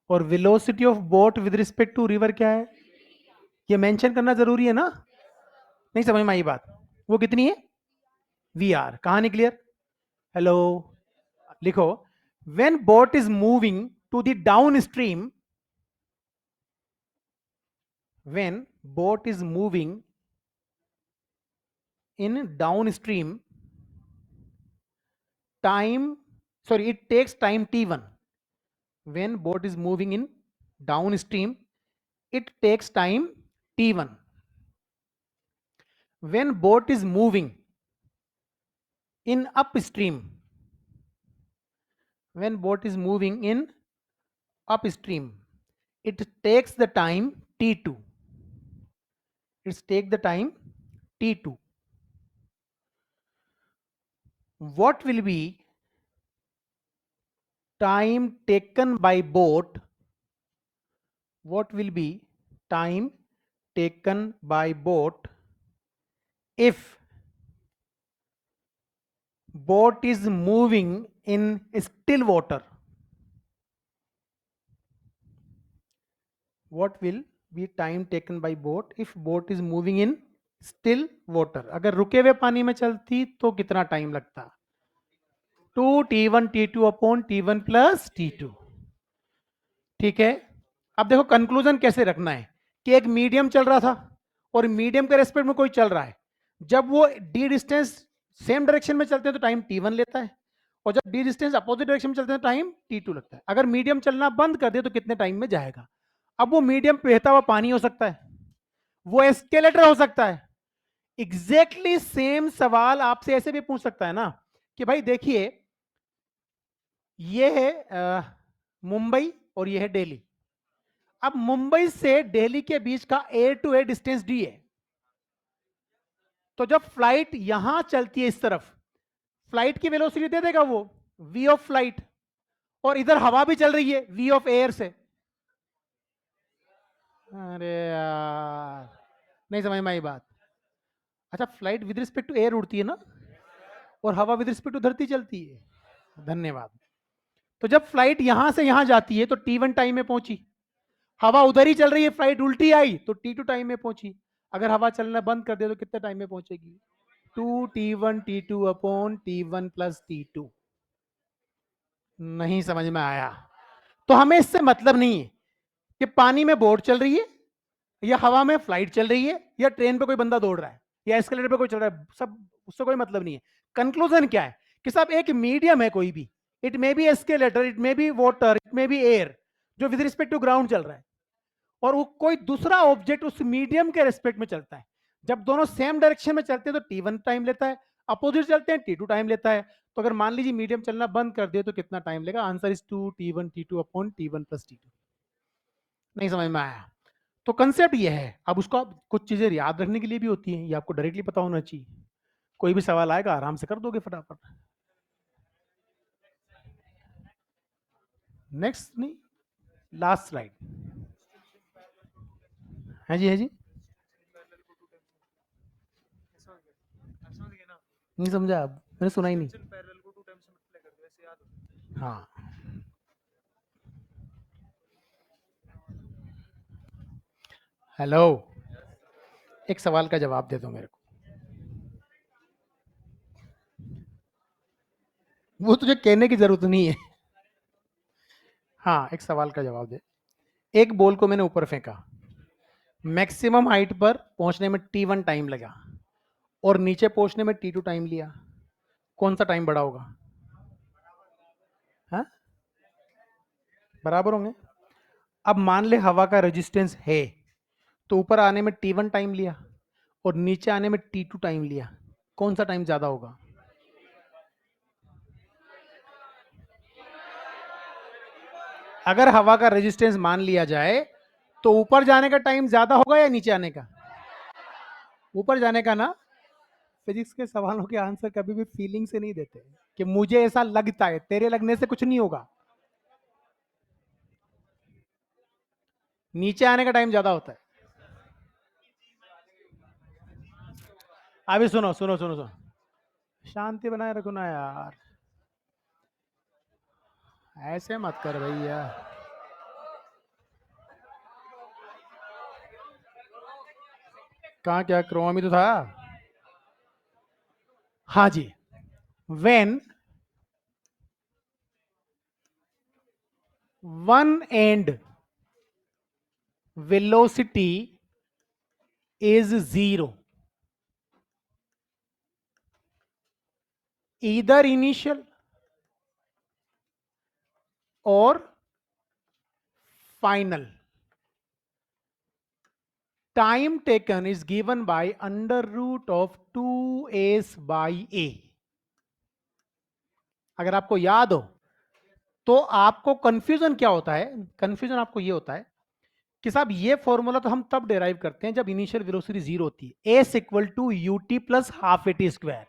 S1: और velocity of boat with respect to river क्या है? ये मेंशन करना जरूरी है ना। नहीं समझ में आई बात? वो कितनी है? V R. कहानी क्लियर? हेलो। लिखो, when boat is moving to the down stream, when boat is moving in down stream, time, sorry, it takes time T1. When boat is moving in downstream, it takes time T1. When boat is moving in upstream, when boat is moving in upstream, it takes the time T2. It's take the time t2. What will be time taken by boat? What will be time taken by boat if boat is moving in still water? What will be time taken by boat if boat is moving in still water? अगर रुके हुए पानी में चलती तो कितना टाइम लगता? 2t1 t2 upon t1 plus t2. ठीक है. अब देखो कंक्लूजन कैसे रखना है कि एक मीडियम चल रहा था और मीडियम के रेस्पेक्ट में कोई चल रहा है. जब वो डी डिस्टेंस सेम डायरेक्शन में चलते हैं तो टाइम t1 लेता है, और जब डी डिस्टेंस अपोजिट डायरेक्शन में चलते हैं तो टाइम t2 लगता है. अगर मीडियम चलना बंद कर दे तो कितने टाइम में जाएगा? अब वो मीडियम बहता हुआ पानी हो सकता है, वो एस्केलेटर हो सकता है. एग्जैक्टली सेम सवाल आपसे ऐसे भी पूछ सकता है ना कि भाई देखिए ये है मुंबई और ये है दिल्ली. अब मुंबई से दिल्ली के बीच का ए टू ए डिस्टेंस डी है. तो जब फ्लाइट यहां चलती है इस तरफ, फ्लाइट की वेलोसिटी दे देगा वो v ऑफ फ्लाइट, और इधर हवा भी चल रही है v ऑफ एयर से. अरे यार नहीं समझ में आई बात. अच्छा, flight with respect to air उड़ती है ना, और हवा विद रिस्पेक्ट टू धरती चलती है. धन्यवाद. तो जब फ्लाइट यहां से यहां जाती है तो t1 टाइम में पहुंची, हवा उधर ही चल रही है, फ्लाइट उल्टी आई तो t2 टाइम में पहुंची. अगर हवा चलना बंद कर दे तो कितने टाइम में पहुंचेगी? 2t1 t2 upon t1 plus t2. नहीं समझ में आया? तो हमें इससे मतलब नहीं है कि पानी में बोट चल रही है या हवा में फ्लाइट चल रही है या ट्रेन पे कोई बंदा दौड़ रहा है या एस्केलेटर पे कोई चल रहा है, सब उससे कोई मतलब नहीं है. कंक्लूजन क्या है कि साहब एक मीडियम है कोई भी, it may be escalator, it may be water, it may be air, जो विद रिस्पेक्ट टू ग्राउंड चल रहा है, और वो कोई दूसरा ऑब्जेक्ट उस मीडियम के रेस्पेक्ट में चलता है. जब दोनों सेम डायरेक्शन में चलते हैं तो t1 टाइम लेता है, अपोजिट चलते हैं t2 टाइम लेता है. तो अगर मान लीजिए मीडियम चलना बंद कर दे तो कितना टाइम लेगा? Answer is 2t1 t2 upon t1 plus t2. नहीं समझ में आया? तो कंसेप्ट ये है. अब उसको आप कुछ चीजें याद रखने के लिए भी होती हैं, ये आपको डायरेक्टली पता होना चाहिए. कोई भी सवाल आएगा आराम से कर दोगे फटाफट. नेक्स्ट नहीं, लास्ट स्लाइड है जी, है जी. नहीं समझा आप? मैंने सुना ही नहीं. हाँ, हेलो, एक सवाल का जवाब दे दो मेरे को. वो तुझे कहने की जरूरत नहीं है. हाँ, एक सवाल का जवाब दे. एक बॉल को मैंने ऊपर फेंका, मैक्सिमम हाइट पर पहुंचने में t1 टाइम लगा और नीचे पहुंचने में t2 टाइम लिया. कौन सा टाइम बड़ा होगा? हाँ, बराबर होंगे. अब मान ले हवा का रेजिस्टेंस है, तो ऊपर आने में t1 टाइम लिया और नीचे आने में t2 टाइम लिया. कौन सा टाइम ज्यादा होगा? अगर हवा का रेजिस्टेंस मान लिया जाए तो ऊपर जाने का टाइम ज्यादा होगा या नीचे आने का? ऊपर जाने का ना. फिजिक्स के सवालों के आंसर कभी भी फीलिंग से नहीं देते कि मुझे ऐसा लगता है, तेरे लगने से कुछ नहीं होगा. नीचे आने का टाइम ज्यादा होता है. अभी सुनो सुनो सुनो सुनो, शांति बनाए रखो ना यार, ऐसे मत कर भैया. कहाँ, क्या क्रोमा में तो था. हाँ जी. When one and velocity is zero, either initial or final, time taken is given by under root of 2s by a. अगर आपको याद हो तो आपको कंफ्यूजन क्या होता है? कंफ्यूजन आपको ये होता है कि साहब ये फॉर्मूला तो हम तब डेराइव करते हैं जब इनिशियल वेलोसिटी जीरो होती है, S equal to UT plus half AT square.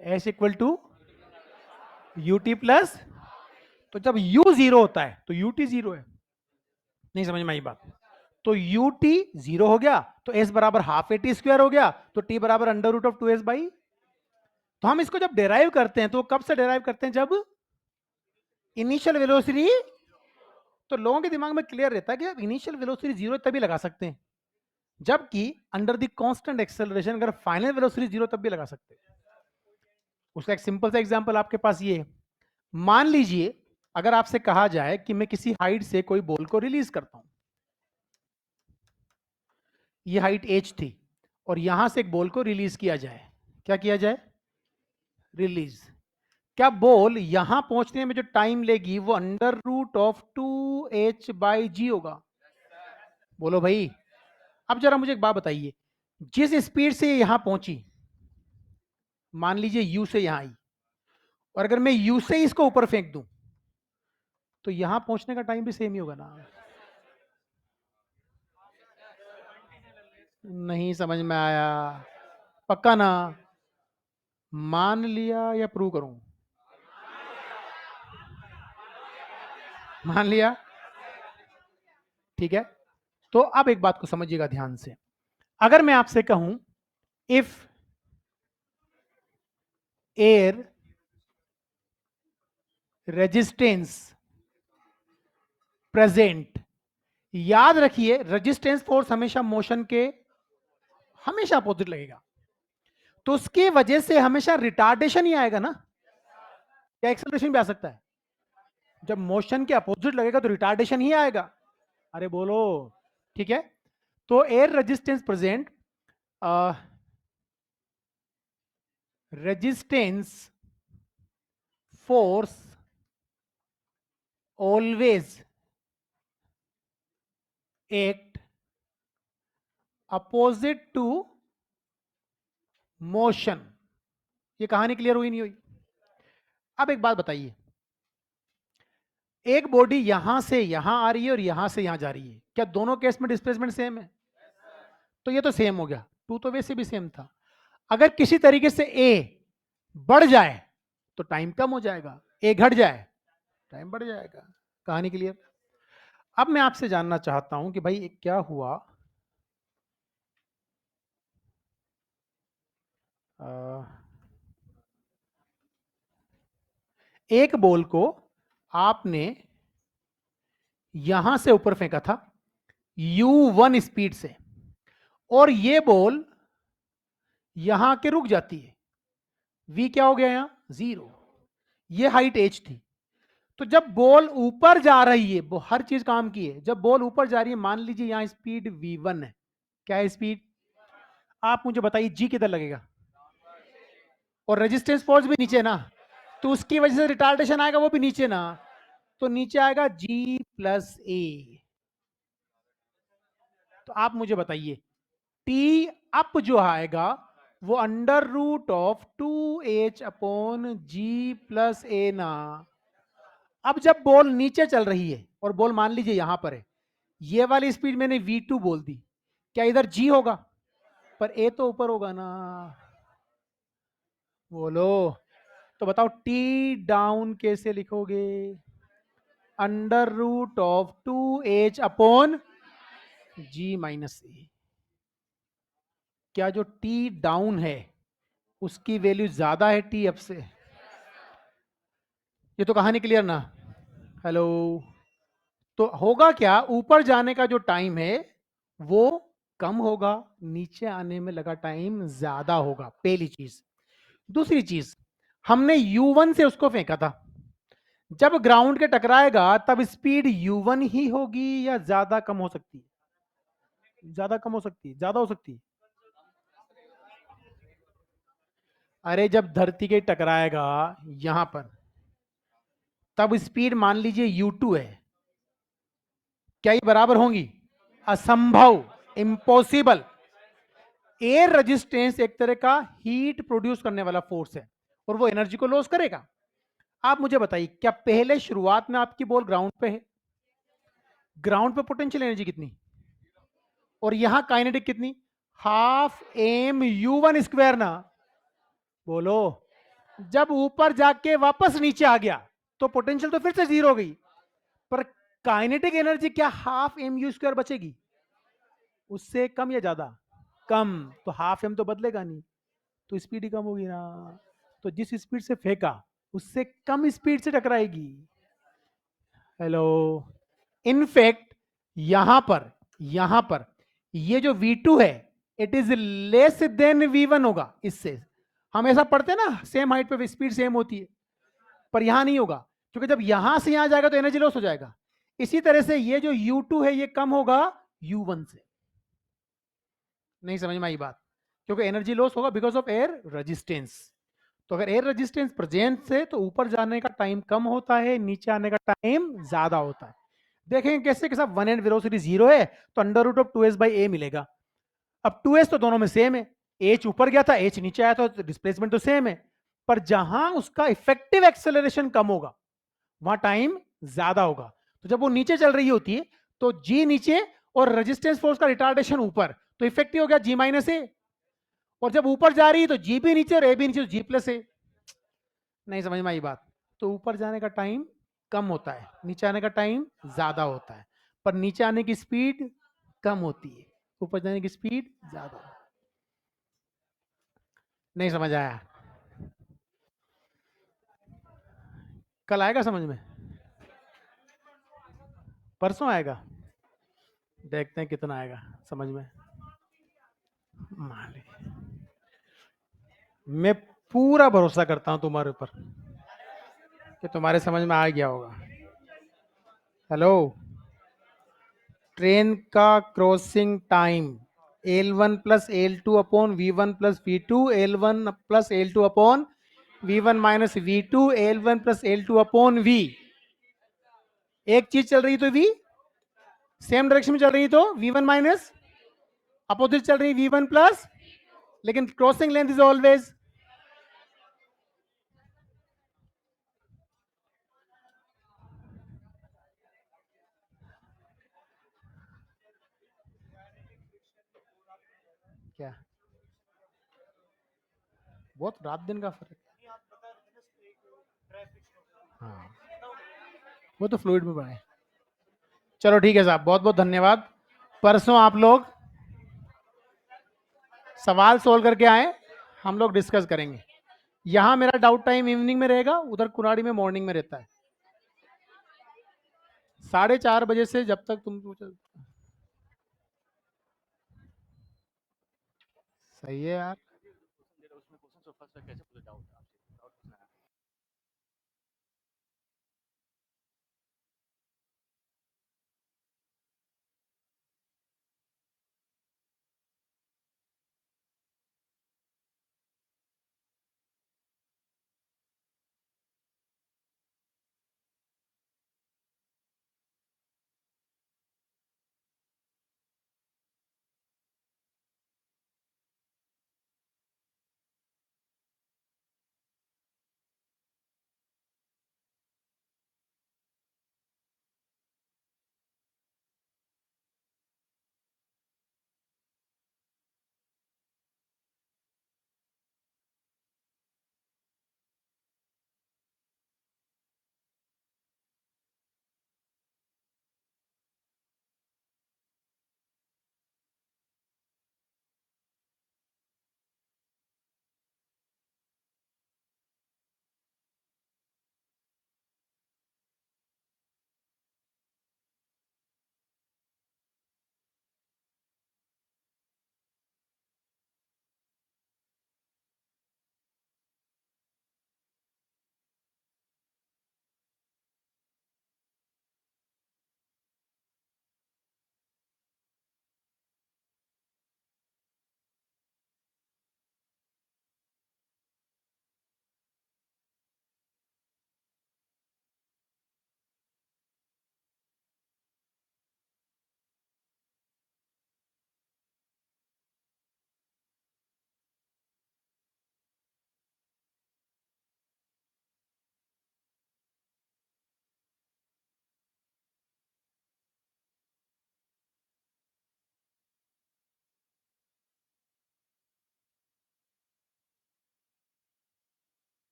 S1: S equal to UT plus, तो जब u जीरो होता है तो ut जीरो है। नहीं समझ में आई बात? तो ut जीरो हो गया तो s बराबर हाफ एटी स्क्वायर हो गया, तो t बराबर under root of two S by. तो हम इसको जब डेराइव करते हैं तो कब से डेराइव करते हैं? जब इनिशियल वेलोसिटी, तो लोगों के दिमाग में क्लियर रहता है कि इनिशियल वेलोसिटी जीरो तभी लगा सकते हैं, जबकि अंडर द कांस्टेंट एक्सेलरेशन अगर फाइनल वेलोसिटी जीरो तब भी लगा सकते हैं। उसका एक सिंपल सा एग्जांपल आपके पास ये है। मान लीजिए अगर आपसे कहा जाए कि मैं किसी हाइट से कोई बॉल को रिलीज करता हूं, ये हाइट h थी और यहां से एक बॉल को रिलीज किया जाए, क्या किया जाए? रिलीज। क्या बॉल यहां पहुंचने में जो टाइम लेगी वो under root of two H by G होगा? बोलो भाई। अब जरा मुझे एक बात बताइए, जिस स्पीड से यहां पहुंची, मान लीजिए यू से यहां आई, और अगर मैं यू से इसको ऊपर फेंक दूं तो यहां पहुंचने का टाइम भी सेम ही होगा ना? नहीं समझ में आया? पक्का ना? मान लिया या प्रूव करूं? मान लिया, ठीक है। तो अब एक बात को समझिएगा ध्यान से। अगर मैं आपसे कहूं इफ एयर रेजिस्टेंस प्रेजेंट, याद रखिए रेजिस्टेंस फोर्स हमेशा मोशन के हमेशा अपोजिट लगेगा, तो उसकी वजह से हमेशा रिटार्डेशन ही आएगा ना, या एक्सेलरेशन भी आ सकता है? जब मोशन के अपोजिट लगेगा तो रिटार्डेशन ही आएगा। अरे बोलो, ठीक है। तो air resistance present, resistance force always act opposite to motion. ये कहानी क्लियर हुई नहीं हुई? अब एक बात बताइए, एक बॉडी यहां से यहां आ रही है और यहां से यहां जा रही है, क्या दोनों केस में डिस्प्लेसमेंट सेम है? तो ये तो सेम हो गया, टू तो वैसे भी सेम था। अगर किसी तरीके से ए बढ़ जाए तो टाइम कम हो जाएगा, ए घट जाए टाइम बढ़ जाएगा। कहानी क्लियर? अब मैं आपसे जानना चाहता हूं कि भाई क्या हुआ, एक बॉल को आपने यहां से ऊपर फेंका था u1 स्पीड से, और ये बॉल यहां के रुक जाती है, v क्या हो गया यहां? जीरो। ये हाइट h थी। तो जब बॉल ऊपर जा रही है, वो हर चीज काम की है, जब बॉल ऊपर जा रही है, मान लीजिए यहां स्पीड v1 है, क्या है स्पीड? आप मुझे बताइए जी किधर लगेगा? और रेजिस्टेंस फोर्स भी नीचे ना, तो उसकी वजह से रिटार्डेशन आएगा, वो भी नीचे ना, तो नीचे आएगा जी प्लस ए। तो आप मुझे बताइए टी अप जो आएगा वो under root of two H upon G plus A ना। अब जब बॉल नीचे चल रही है और बॉल मान लीजिए यहां पर है, ये वाली स्पीड मैंने v2 बोल दी, क्या इधर g होगा? पर a तो ऊपर होगा ना। बोलो, तो बताओ टी डाउन कैसे लिखोगे? Under root of two H upon G minus A. क्या जो टी डाउन है उसकी वैल्यू ज्यादा है टी अप से? ये तो कहानी क्लियर ना? हेलो। तो होगा क्या, ऊपर जाने का जो टाइम है वो कम होगा, नीचे आने में लगा टाइम ज्यादा होगा, पहली चीज। दूसरी चीज, हमने u1 से उसको फेंका था, जब ग्राउंड के टकराएगा तब स्पीड u1 ही होगी या ज्यादा कम हो सकती है? ज्यादा कम हो सकती है, ज्यादा हो सकती है? अरे जब धरती के टकराएगा यहां पर, तब स्पीड मान लीजिए u2 है, क्या ये बराबर होंगी? असंभव, इम्पॉसिबल। एयर रेजिस्टेंस एक तरह का हीट प्रोड्यूस करने वाला फोर्स है और वो एनर्जी को लॉस करेगा। आप मुझे बताइए, क्या पहले शुरुआत में आपकी बॉल ग्राउंड पे है? ग्राउंड पे पोटेंशियल एनर्जी कितनी, और यहां काइनेटिक कितनी? Half M U one square ना। बोलो, जब ऊपर जाके वापस नीचे आ गया तो पोटेंशियल तो फिर से जीरो हो गई, पर काइनेटिक एनर्जी क्या हाफ एम यू स्क्वायर बचेगी? उससे कम या ज्यादा? कम। तो हाफ एम तो बदलेगा नहीं, तो स्पीड ही कम होगी ना। तो जिस स्पीड से फेंका उससे कम स्पीड से टकराएगी। हेलो। इनफैक्ट यहां पर ये जो V2 है, it is less then V1 होगा इससे। हम ऐसा पढ़ते हैं ना, सेम हाइट पे स्पीड सेम होती है, पर यहां नहीं होगा, क्योंकि जब यहां से यहां जाएगा तो एनर्जी लॉस हो जाएगा। इसी तरह से ये जो U2 है ये कम होगा U1 से। नहीं समझ में आई बात? क्योंकि एनर्जी लॉस होगा बिकॉज ऑफ एयर रेजिस्टेंस। तो अगर एयर रेजिस्टेंस प्रेजेंट है तो ऊपर जाने का टाइम कम होता है, नीचे आने का टाइम ज्यादा होता है। देखेंगे कैसे, कैसा वन एंड वेलोसिटी जीरो है तो under root of 2s by A मिलेगा। अब 2s तो दोनों में सेम है, एच ऊपर गया था एच नीचे आया तो डिस्प्लेसमेंट तो सेम है, पर जहां उसका इफेक्टिव एक्सेलरेशन कम होगा वहां टाइम ज्यादा होगा। तो जब वो नीचे चल रही होती है तो जी नीचे और रेजिस्टेंस फोर्स का रिटार्डेशन ऊपर, तो इफेक्टिव हो गया जी माइनस ए। और जब ऊपर जा रही है तो जी भी नीचे और ए भी नीचे, तो जी प्लस ए। नहीं समझ में आई बात? तो ऊपर जाने का टाइम कम होता है, नीचे आने का टाइम ज्यादा होता है, पर नीचे आने की स्पीड कम होती है, ऊपर जाने की स्पीड ज्यादा। नहीं समझ आया? कल आएगा समझ में? परसों आएगा? देखते हैं कितना आएगा समझ में। मान लीजिए, मैं पूरा भरोसा करता हूं तुम्हारे ऊपर कि तुम्हारे समझ में आ गया होगा। हेलो। ट्रेन का crossing time L1 plus L2 upon V1 plus V2, L1 plus L2 upon V1 minus V2, L1 plus L2 upon V। एक चीज चल रही तो V सेम डायरेक्शन में चल रही तो V1 माइनस, अपोजिट चल रही V1 प्लस, लेकिन क्रॉसिंग लेंथ इज ऑलवेज। क्या? बहुत रात दिन का फर्क। हाँ, वो तो फ्लूइड में बढ़ा है। चलो ठीक है साहब, बहुत बहुत धन्यवाद। परसों आप लोग सवाल सोल्व करके आए, हम लोग डिस्कस करेंगे। यहाँ मेरा डाउट टाइम इवनिंग में रहेगा, उधर कुराड़ी में मॉर्निंग में रहता है, 4:30 बजे से जब तक तुम। सही है यार।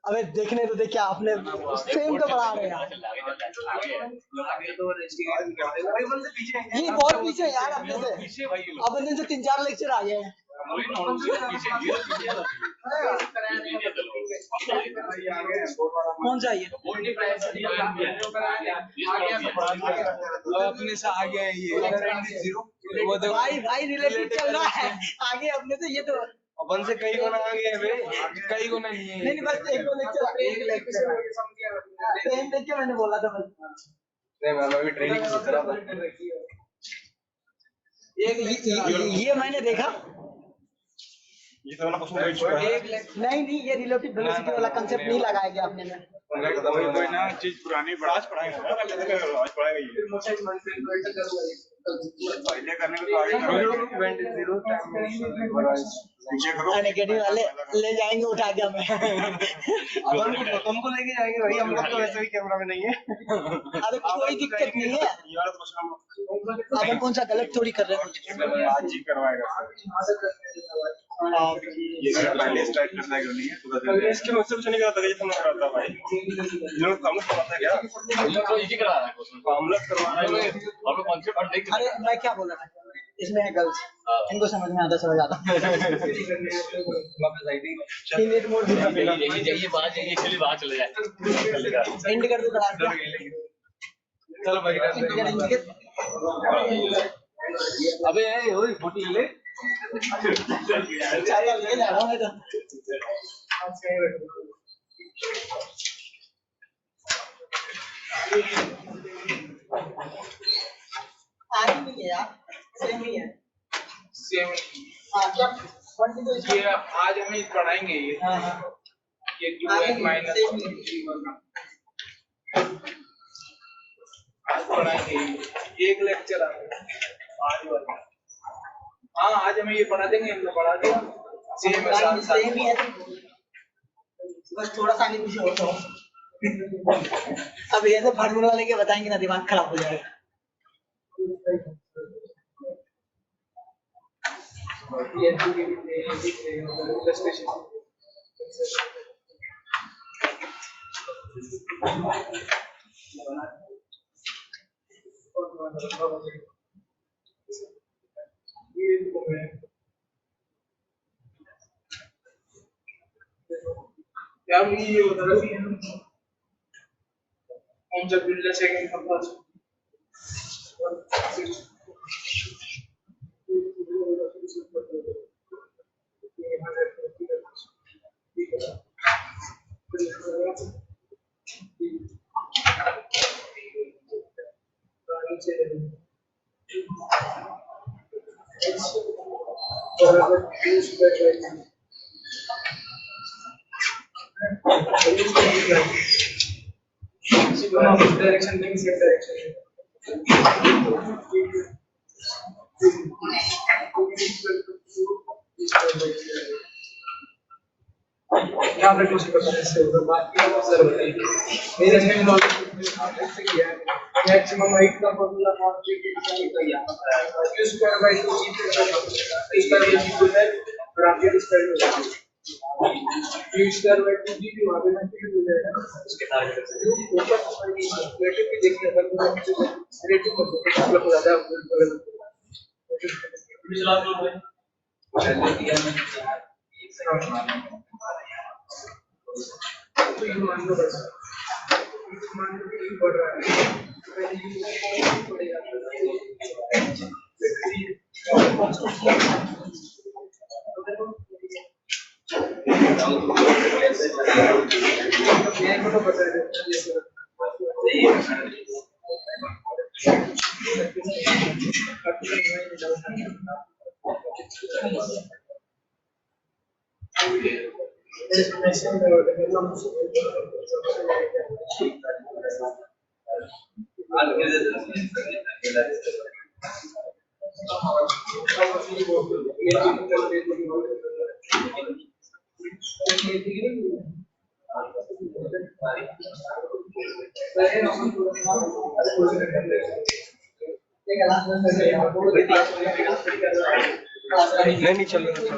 S2: अबे देखने तो देखिए आपने सेम तो बढ़ा रहे यार। ये बहुत पीछे है यार अपने से, अपने से 3-4 लेक्चर आ गए हैं। कौन सा ये
S3: अपने से आगे है ये
S2: वो भाई रिलेटिव चल रहा है आगे अपने से। ये तो
S3: अपन से कई गुना आगे है भाई, कई गुना नहीं है।
S2: नहीं बस एक लेक्चर सेम देख के मैंने बोला था बस।
S3: नहीं मैं अभी ट्रेनिंग सोच रहा था।
S2: ये मैंने देखा,
S3: ये तो वाला क्वेश्चन बैठ चुका है।
S2: नहीं ये रिलेटिव वेलोसिटी वाला कांसेप्ट नहीं लगाया गया आपने में।
S3: कोई ना चीज पुरानी आज पढ़ाएंगे, आज पढ़ाएगा ये पहले करने को तो आगे
S2: नेगेटिव वाले ले जाएंगे उठा के हमें।
S3: अपन को तुमको लेके जाएंगे भाई, हम लोग तो वैसे भी कैमरा में नहीं है।
S2: अरे कोई दिक्कत नहीं है, अपन कौन सा गलत थोड़ी कर रहे हैं कुछ।
S3: आज ही करवाएगा ये पहले स्टार्ट करना है नहीं है तो इसके मुझसे कुछ नहीं कराता जैसे तुमने कराता भाई। लोग काम करवाता है क्या, तो इजी करा रहा है क्वेश्चन हम लोग करवा रहे हैं और लोग कॉन्सेप्ट देख।
S2: अरे मैं क्या बोल रहा था, इसमें है गर्ल्स, इनको समझ में आता समझ आता। सीनियर मोड
S4: यही बात है, एक्चुअली बात चले जाए
S2: एंड कर दो क्लास।
S3: चलो भाई अबे ओए फोटो ले ले
S2: चाय ले जा रहा हूं मैं तो। आगे नहीं है यार, सेम ही है।
S3: सेम
S2: हां क्या 22
S3: ये आज हमें पढ़ाएंगे ये।
S2: हां
S3: ये 2 माइनस आज पढ़ाएंगे एक लेक्चर आज वाला। हाँ आज हमें ये पढ़ा देंगे, हमने पढ़ा दिया
S2: सेम ही है, बस थोड़ा सा आगे पीछे हो तो। अब ये तो फार्मूला लेके बताएंगे ना, दिमाग खराब हो जाएगा।
S3: क्या मुझे ये बता रही है कौन सा बिल्डर सेकंड कंपास डायरेक्शन में सेम डायरेक्शन यहाँ पे कुछ पता नहीं से बात की सर बताइए मेरे में लॉजिक किया है मैक्सिमम हाइट का फार्मूला जी की किया q स्क्वायर बाय 2 g इसका ये g है और आप ये स्क्वायर हो जाएगा q स्क्वायर बाय 2 g भी वहां पे ना हो जाएगा उसके टारगेट से ऊपर रिलेटिव भी देखिए अपन रिलेटिव को मतलब ज्यादा चला दो पहले दिया मैं तो ये मान लो बस मान लो कि बढ़ रहा है पहले ये बढ़ेगा ये को बता दे नहीं चल रहा